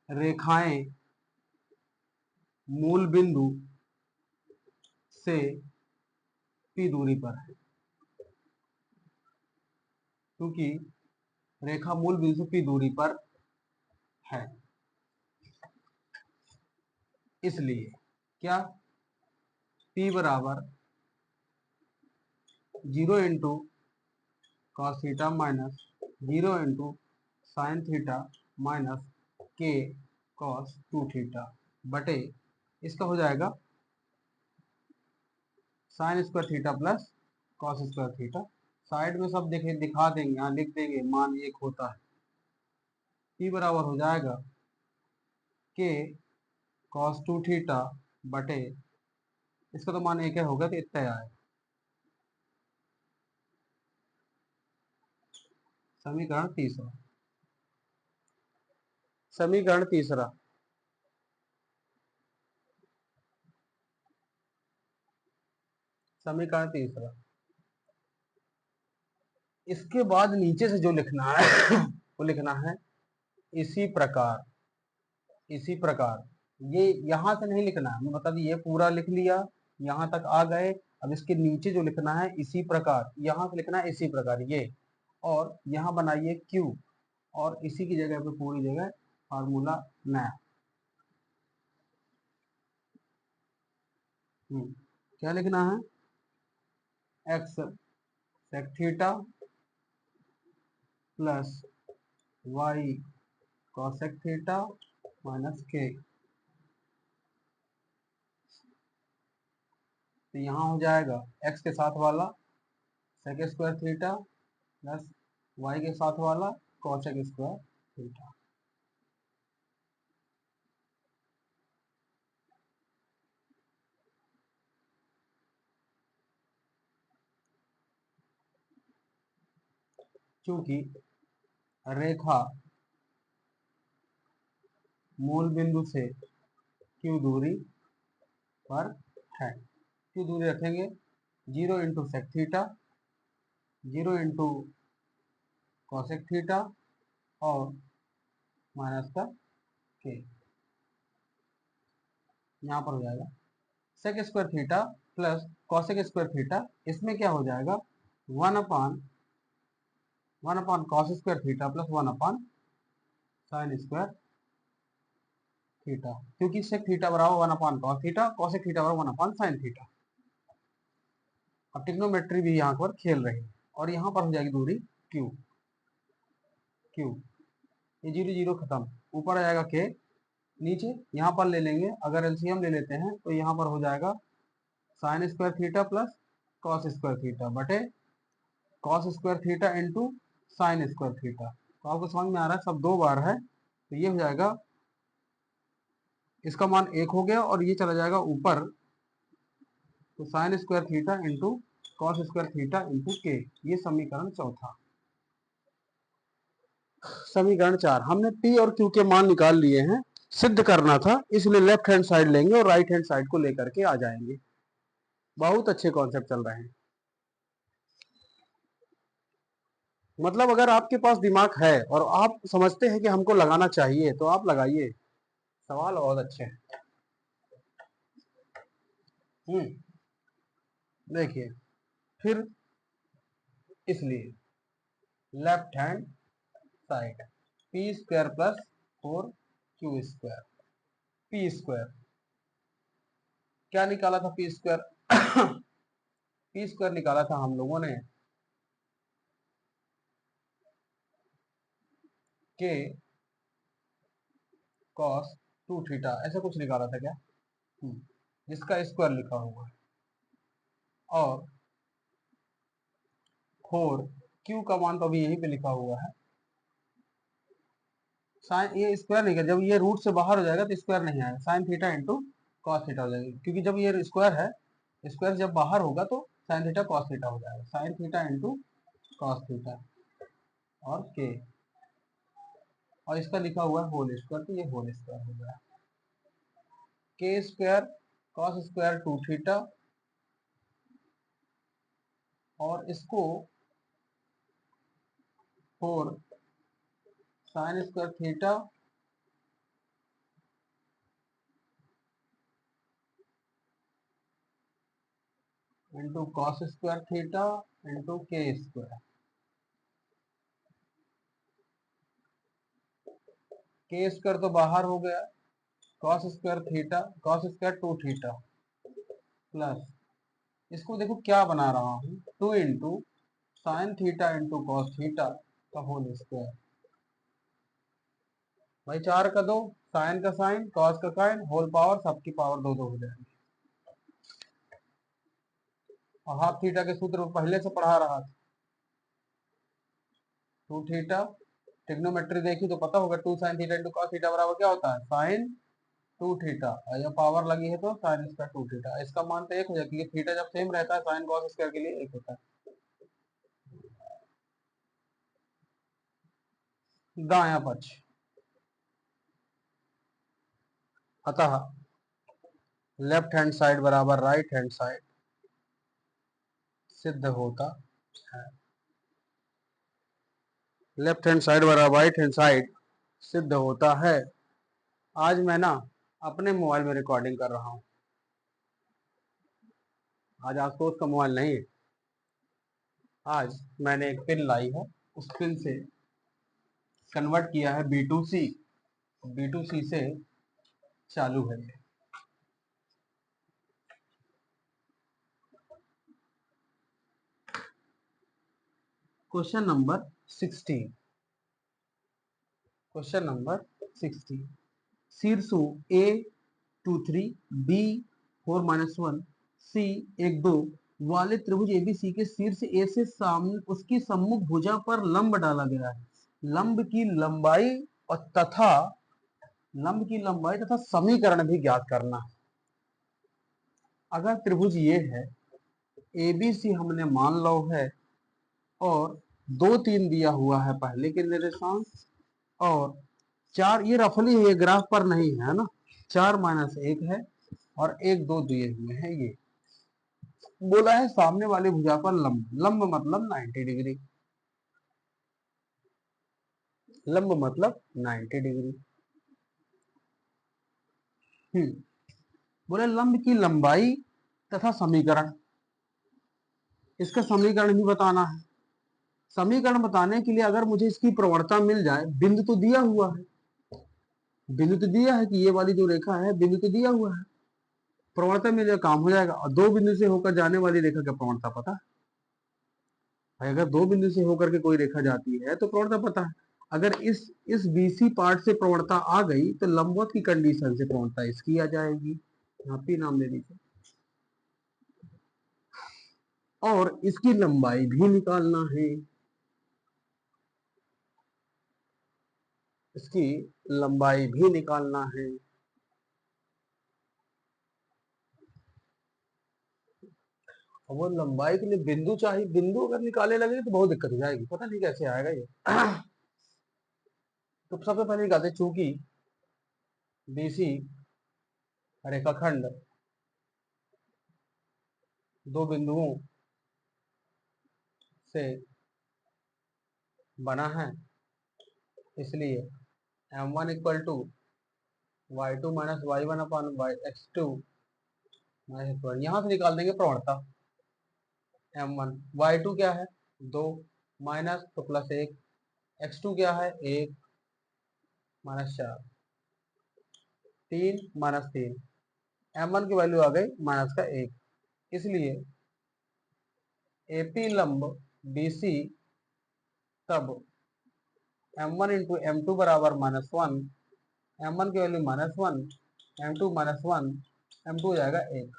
रेखाएं मूल बिंदु से P दूरी पर है, क्योंकि रेखा मूल बिंदु से P दूरी पर है, इसलिए क्या P बराबर 0 into cos theta minus 0 into sine theta minus के कॉस 2 थीटा बटे इसका हो जाएगा sine square theta plus cos square theta. Side में सब देखे दिखा देंगे, यहाँ लिख देंगे मान एक होता है। P बराबर हो जाएगा के कॉस 2 थीटा बटे इसका तो मान एक है होगा तो इतना आए। समीकरण तीसरा, समीकरण तीसरा समीकरण तीसरा इसके बाद नीचे से जो लिखना है वो लिखना है इसी प्रकार, इसी प्रकार। ये यहां से नहीं लिखना है, मैं बता दी, ये पूरा लिख लिया, यहां तक आ गए। अब इसके नीचे जो लिखना है इसी प्रकार, यहां से लिखना है इसी प्रकार ये, और यहां बनाइए क्यू, और इसी की जगह पे पूरी जगह फार्मूला नया। क्या लिखना है, x sec theta plus y cosec theta minus k. तो यहाँ हो जाएगा x के साथ वाला sec square theta plus y के साथ वाला कॉसेक स्क्वायर थीटा। क्योंकि रेखा मूल बिंदु से q दूरी पर है, q दूरी रखेंगे 0 into sec theta, 0 into cosec theta और माइनस का के। यहाँ पर हो जाएगा sec square theta plus cosec square theta, इसमें क्या हो जाएगा 1 upon cos square theta plus 1 upon sine square theta, क्योंकि सेक थीटा बराबर 1 upon cos theta, cosec theta बराबर 1 अपान साइन थीटा। अब ट्रिग्नोमेट्री भी यहाँ पर खेल रही है, और यहाँ पर हो जाएगी दूरी क्यू, क्यू ये 0 0 खत्म, ऊपर आ जाएगा के, नीचे यहाँ पर ले लेंगे, अगर एलसीएम ले लेते हैं तो यहाँ पर हो जाएगा sine square theta plus cos square theta बटे cos square theta into sine square theta. तो आपको समझ में आ रहा है, सब दो बार है, तो ये हो जाएगा, इसका मान 1 हो गया और ये चला जाएगा ऊपर, तो sign square theta into cos square theta into के। ये समीकरण चौथा। समीकरण 4 हमने पी और क्यू के मान निकाल लिए हैं, सिद्ध करना था, इसलिए लेफ्ट हैंड साइड लेंगे और राइट हैंड साइड को लेकर के आ जाएंगे। बहुत अच्छे कॉन्सेप्ट चल रहे हैं। मतलब अगर आपके पास दिमाग है और आप समझते हैं कि हमको लगाना चाहिए तो आप लगाइए, सवाल बहुत अच्छे हैं। देखिए फिर, इसलिए left hand side P square plus 4 Q square, P square क्या निकाला था, पी स्क्वायर पी स्क्वायर निकाला था हम लोगों ने के कॉस 2 थीटा, ऐसा कुछ निकाला था क्या, जिसका स्क्वायर लिखा हुआ है, और 4 क्यू का मान तो अभी यहीं पे लिखा हुआ है, साइन, ये स्क्वायर नहीं कर, जब ये रूट से बाहर हो जाएगा तो स्क्वायर नहीं आएगा, sine theta into cos theta हो जाएगी, क्योंकि जब ये स्क्वायर है, स्क्वायर जब बाहर होगा तो साइन थीटा कॉस थीटा हो जाएगा, sine theta into cos theta और के, और इसका लिखा हुआ है होल स्क्वायर, तो ये होल स्क्वायर हो गया, के स्क्वायर कॉस स्क्वायर 2 थीटा, और इसको 4 sign square theta into cos square theta into के स्क्वायर, के स्क्वायर तो बाहर हो गया, cos square theta cos square 2 theta plus, इसको देखो क्या बना रहा हूँ, 2 into sine theta into cos theta का होल स्क्वायर, भाई 4 का 2, साइन का साइन कॉस का साइन, होल पावर, सबकी पावर 2 2 हो जाएगी, और हाफ थीटा के सूत्र पहले से पढ़ा रहा था, 2 थीटा, ट्रिग्नोमेट्री देखी तो पता होगा, 2 sine theta into cos theta बराबर क्या होता है, साइन 2 थीटा, या पावर लगी है तो साइन स्क्वायर 2 थीटा, इसका मान तो एक हो जाए, क्योंकि थीटा जब सेम रहता है साइन कॉस स्क्वायर के लिए एक होता है। दायां पक्ष, अतः लेफ्ट हैंड साइड बराबर राइट हैंड साइड सिद्ध होता है, लेफ्ट हैंड साइड बराबर राइट हैंड साइड सिद्ध होता है। आज मैं ना अपने मोबाइल में रिकॉर्डिंग कर रहा हूँ, आज आशुतोष का मोबाइल नहीं है, आज मैंने एक पिन लाई है, उस पिन से कन्वर्ट किया है B2C, B2C से चालू है। Question number 16, question number 16, शीर्षों A23 B4-1 C12 वाले त्रिभुज ABC के शीर्ष A से सामने उसकी सम्मुख भुजा पर लंब डाला गया है, लंब की लंबाई तथा समीकरण भी ज्ञात करना है। अगर त्रिभुज ये है, ABC हमने मान लो है, और 2 3 दिया हुआ है पहले के निर्देशांक, और 4 ये रफली है, ग्राफ पर नहीं है ना, 4 - 1 है, और 1 2 दिए हुए हैं, ये बोला है सामने वाले भुजा पर लंब, लंब मतलब 90 डिग्री, लंब मतलब 90 डिग्री। बोले लंब की लंबाई तथा समीकरण, इसका समीकरण भी बताना है। समीकरण बताने के लिए अगर मुझे इसकी प्रवणता मिल जाए, बिंदु तो दिया हुआ है, बिंदु तो दिया है कि ये वाली जो रेखा है बिंदु तो दिया हुआ है, प्रवणता मिल जाए काम हो जाएगा, और 2 बिंदु से होकर जाने वाली रेखा का प्रवणता पता है, अगर 2 बिंदु से होकर के कोई रेखा जाती है तो प्रवणता पता है, अगर इस BC पार्ट से प्रवणता आ गई तो लंबवत की कंडीशन से प्रवणता इसकी आ जाएगी, यहाँ पे नाम दे दीजिए, और इसकी लंबाई भी निकालना है, इसकी लंबाई भी निकालना है। वो लंबाई के लिए बिंदु चाहिए, बिंदु अगर निकाले लगे तो बहुत दिक्कत हो जाएगी, पता नहीं कैसे आएगा ये। तो सबसे पहले निकालते, चूंकि BC रेखाखंड 2 बिंदुओं से बना है, इसलिए M1 = y2 - y1/x2 - यहां से निकाल देंगे प्रवणता, M1 y2 क्या है 2 माइनस तो +1, x2 क्या है 1 -4, 3 -3, M1 की वैल्यू आ गई -1, इसलिए AP लंब BC तब M1 × M2 बराबर -1, M1 की वैल्यू -1, M2 -1, M2 हो जाएगा 1।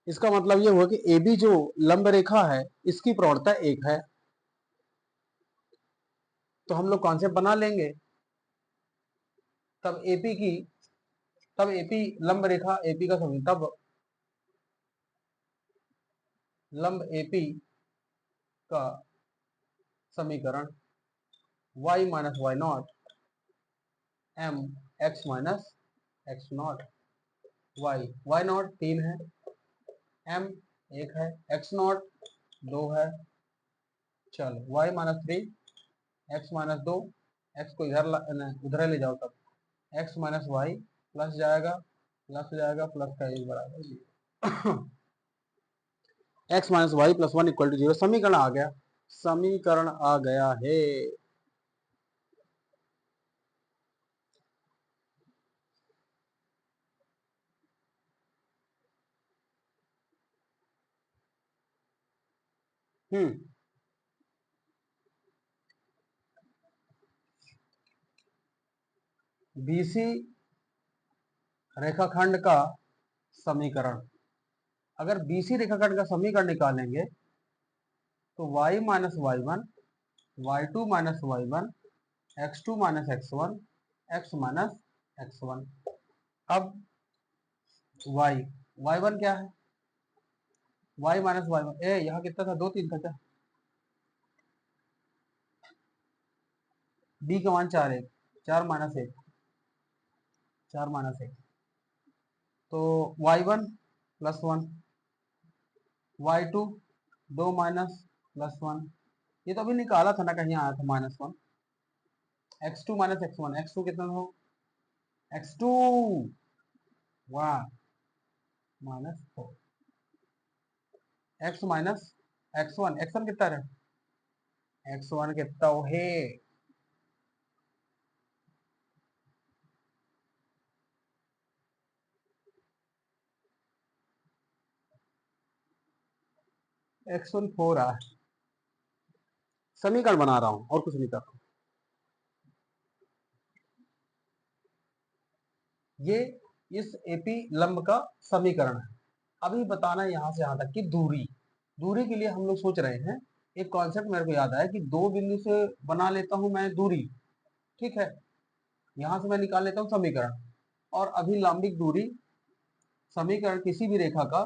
इसका मतलब ये हुआ कि AB जो लंब रेखा है इसकी प्रवणता 1 है, तो हम लोग कॉन्सेप्ट बना लेंगे, तब एपी लंब रेखा एपी का समीकरण, तब लंब एपी का समीकरण y minus y naught m x minus x naught, y naught 3 है, एम 1 है, एक्स नॉट 2 है, चलो y minus 3 x minus 2, x को इधर उधर ले जाओ, तब एक्स माइनस वाई प्लस जाएगा, प्लस जाएगा, प्लस का एक बराबर zero. X minus y plus 1 equal to 0, समीकरण आ गया, समीकरण आ गया है। बीसी रेखाखंड का समीकरण, अगर बीसी रेखाखंड का समीकरण निकालेंगे तो y minus y one, y two minus y one, x two minus x one, x minus x one. अब वाई वन क्या है, y माइनस वाई वन, यहाँ कितना था, 2 3 था क्या, b का मान 4 1, 4 माइनस 1, 4 माइनस 1, तो y one plus 1, y two 2 minus plus 1, ये तो अभी निकाला था ना, कहीं आया था minus 1, x two minus x one, x two कितना हो, x two 1 minus 4, x minus x one कितना रहे, एक्स वन कितना हो है, एक्स वन 4 आ, समीकरण बना रहा हूं और कुछ नहीं कर रहा हूं। ये इस एपी लंब का समीकरण है। अभी बताना है यहां से यहां तक की दूरी, दूरी के लिए हम लोग सोच रहे हैं, एक कॉन्सेप्ट मेरे को याद आया कि दो बिंदु से बना लेता हूं मैं दूरी, ठीक है, यहां से मैं निकाल लेता हूं समीकरण, और अभी लंबिक दूरी, समीकरण किसी भी रेखा का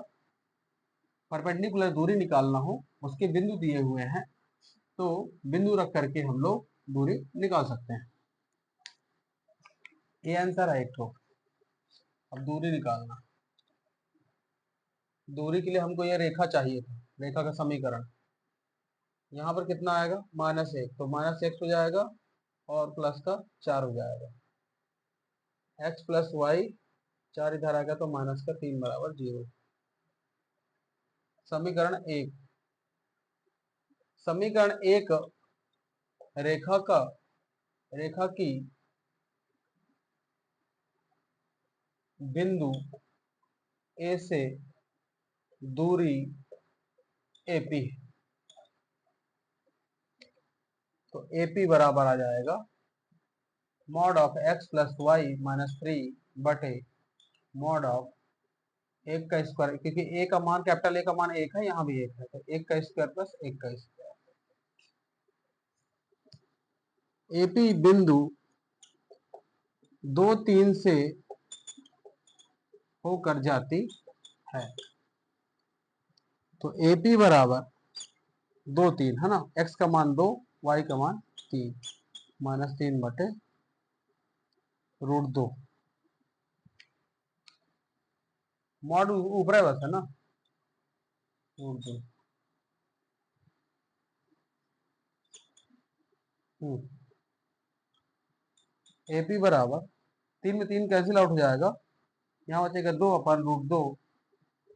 परपेंडिकुलर दूरी निकालना हो, उसके बिंदु दिए हुए हैं, तो बिंदु रख करके हम लोग दूरी निकाल सकते हैं। ये आंसर है एक तो। अब दूरी निकालना, दूरी के लिए हमको ये रेखा चाहिए था, रेखा का समीकरण, यहाँ पर कितना आएगा, -1, तो -x हो जाएगा और प्लस का 4 हो जाएगा, x प्लस वाई, 4 इधर आ गया तो माइनस का 3 बराबर 0। समीकरण 1, समीकरण 1 रेखा की बिंदु ए से दूरी एपी, तो एपी बराबर आ जाएगा mod of x plus y minus 3 बटे मॉड ऑफ 1 का स्क्वायर, क्योंकि ए का मान, कैपिटल ए का मान 1 है, यहाँ भी 1 है, तो 1 का स्क्वायर प्लस 1 का स्क्वायर। एपी बिंदु 2 3 से होकर जाती है, तो एपी बराबर 2 3 है ना, एक्स का मान 2, वाई का मान 3, -3 बटे √2, मॉड ऊपर है बस, है ना, √2। एपी बराबर 3 में 3 कैंसिल आउट हो जाएगा, यहाँ बचेगा 2 अपन √2,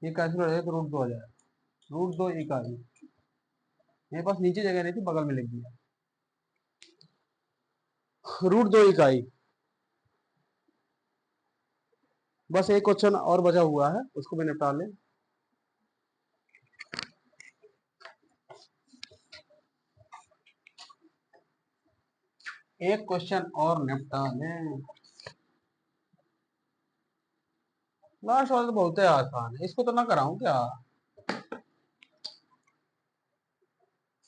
ये कैंसिल हो जाएगा तो √2 आ जाएगा, √2 इकाई, मेरे पास नीचे जगह नहीं थी, बगल में लिख दिया, √2 इकाई। बस एक क्वेश्चन और बचा हुआ है, उसको भी निपटा लें। एक क्वेश्चन और निपटा लें, लास्ट वाला तो बहुत ही आसान है, इसको तो ना कराऊं क्या,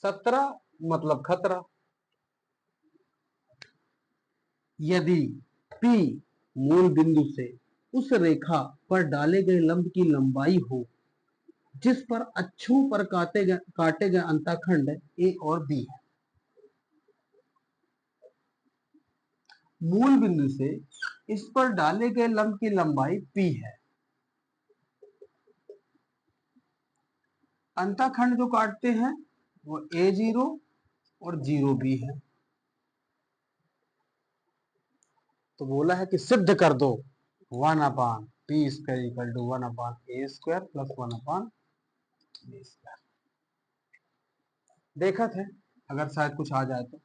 17 मतलब खतरा, यदि P मूल बिंदु से उस रेखा पर डाले गए लंब की लंबाई हो जिस पर अक्षों पर काटे गए अंतःखंड A और B है। मूल बिंदु से इस पर डाले गए लंब की लंबाई P है। अंतःखंड जो काटते हैं वो A0 और 0B है। तो बोला है कि सिद्ध कर दो 1/p² = 1/a² + 1/b²। देखा थे अगर शायद कुछ आ जाए तो।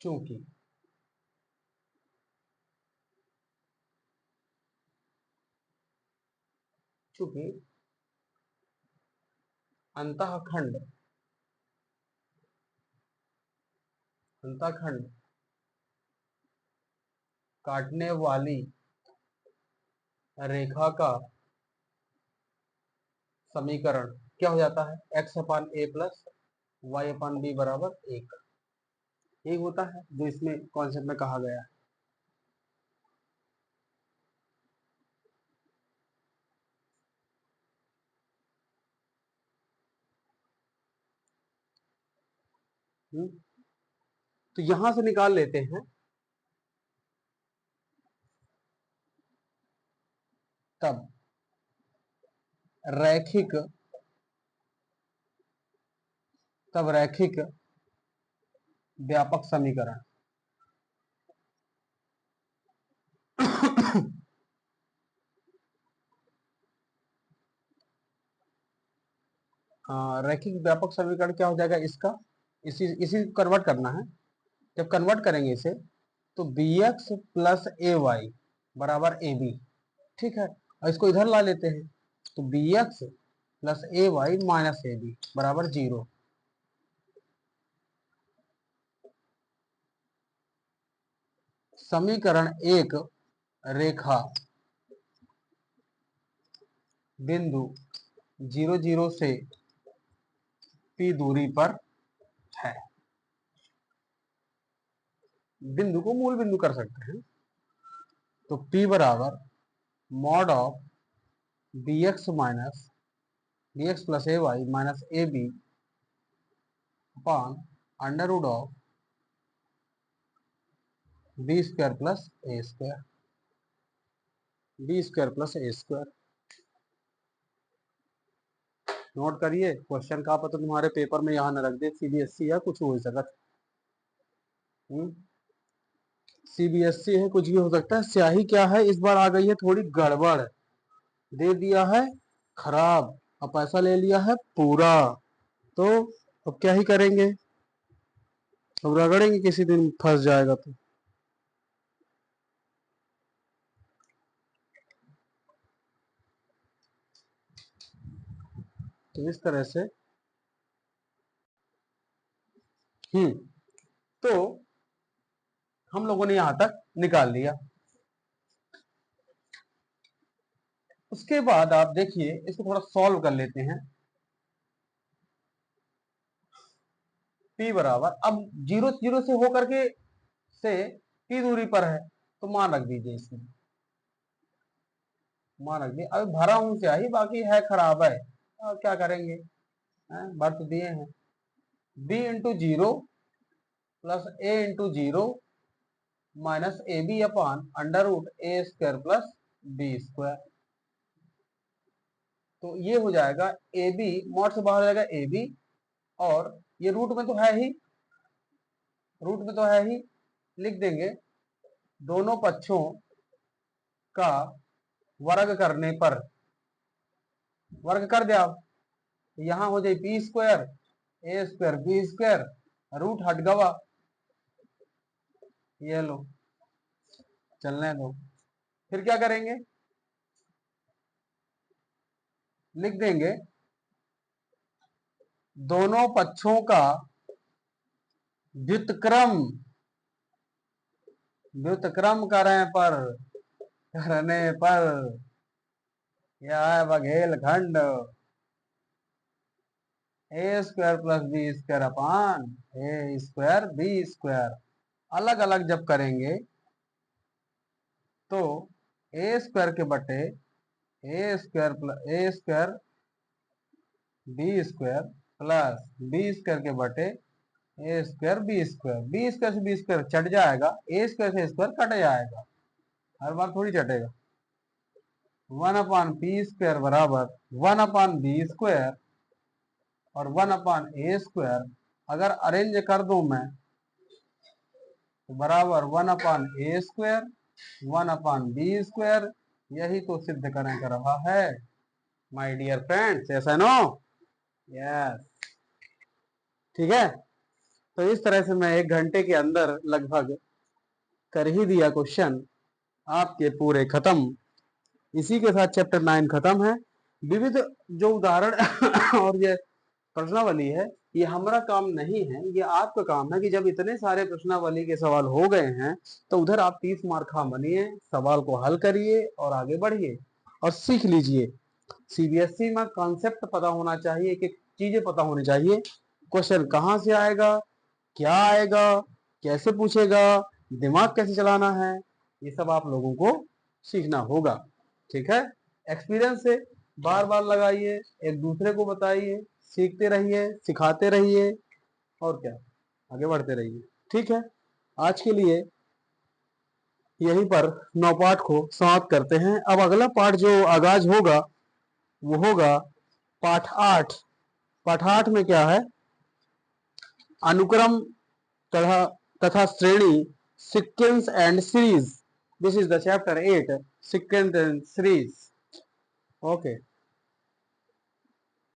चूंकि अंतःखंड काटने वाली रेखा का समीकरण क्या हो जाता है, x/a + y/b = 1। यही होता है जो इसमें कॉन्सेप्ट में कहा गया है। तो यहां से निकाल लेते हैं। तब रैखिक व्यापक समीकरण रैखिक व्यापक समीकरण क्या हो जाएगा इसका, इसी इसी कन्वर्ट करना है। जब कन्वर्ट करेंगे इसे तो bx + ay = ab। ठीक है, और इसको इधर ला लेते हैं तो bx + ay - ab = 0। समीकरण 1 रेखा बिंदु 0,0 से P दूरी पर है। बिंदु को मूल बिंदु कर सकते हैं। तो P = mod of bx + ay - ab upon √ b² + a²। Note करिए, क्वेश्चन का पता तुम्हारे पेपर में यहाँ न रख दे CBSE या कुछ हो सकता है। CBSE है, कुछ भी हो सकता है। स्याही क्या है इस बार आ गई है थोड़ी गड़बड़, दे दिया है खराब और पैसा ले लिया है पूरा। तो अब क्या ही करेंगे, अब रगड़ेंगे, किसी दिन फंस जाएगा तो इस तरह से। तो हम लोगों ने यहां तक निकाल लिया। उसके बाद आप देखिए इसको थोड़ा सॉल्व कर लेते हैं। P बराबर, अब 0,0 से होकर के से P दूरी पर है तो मान रख दीजिए, इसमें मान रख दिए। अभी भरा हूं स्याही, बाकी है खराब है, अब क्या करेंगे, भर तो दिए हैं। B × 0 + a × 0 - ab/√a² + b²। तो ये हो जाएगा AB, मॉड से बाहर हो जाएगा AB, और ये रूट में तो है ही, लिख देंगे दोनों पक्षों का वर्ग करने पर, वर्ग कर दिया आप, यहां हो जाए p² a² b², रूट हट गवा, ये लो, चलने दो। फिर क्या करेंगे, लिख देंगे दोनों पक्षों का व्युत्क्रम करने पर यह है Baghelkhand. A square plus b square upon a square b square. अलग अलग जब करेंगे तो ए स्क्वायर के बटे a square plus a square b square plus b square के बटे a square b square. B square से बी स्क्वायर चट जाएगा, ए स्क्वायर से स्क्वायर कट जाएगा, हर बार थोड़ी चटेगा। 1/p स्क्वायर बराबर 1/b स्क्वायर और 1/a स्क्वायर। अगर अरेंज कर दूं मैं तो बराबर 1/a स्क्वायर 1/b स्क्वायर। यही तो सिद्ध करने कर रहा है माय डियर फ्रेंड्स, ऐसा नो? यस, ठीक है। तो इस तरह से मैं 1 घंटे के अंदर लगभग कर ही दिया क्वेश्चन आपके पूरे खत्म। इसी के साथ चैप्टर 9 खत्म है। विविध जो उदाहरण और ये प्रश्नावली है, ये हमारा काम नहीं है, ये आपका काम है कि जब इतने सारे प्रश्नावली के सवाल हो गए हैं तो उधर आप 30 मार्क खा बनिए, सवाल को हल करिए और आगे बढ़िए और सीख लीजिए। सीबीएसई में कॉन्सेप्ट पता होना चाहिए, कि चीजें पता होनी चाहिए। क्वेश्चन कहाँ से आएगा, क्या आएगा, कैसे पूछेगा, दिमाग कैसे चलाना है, ये सब आप लोगों को सीखना होगा। ठीक है, एक्सपीरियंस से बार बार लगाइए, एक दूसरे को बताइए, सीखते रहिए, सिखाते रहिए और क्या, आगे बढ़ते रहिए। ठीक है, आज के लिए यहीं पर 9 पाठ को समाप्त करते हैं। अब अगला पाठ जो आगाज होगा वो होगा पाठ 8। पाठ 8 में क्या है, अनुक्रम तथा श्रेणी, sequence and series. This is the chapter 8, sequence and series. Okay.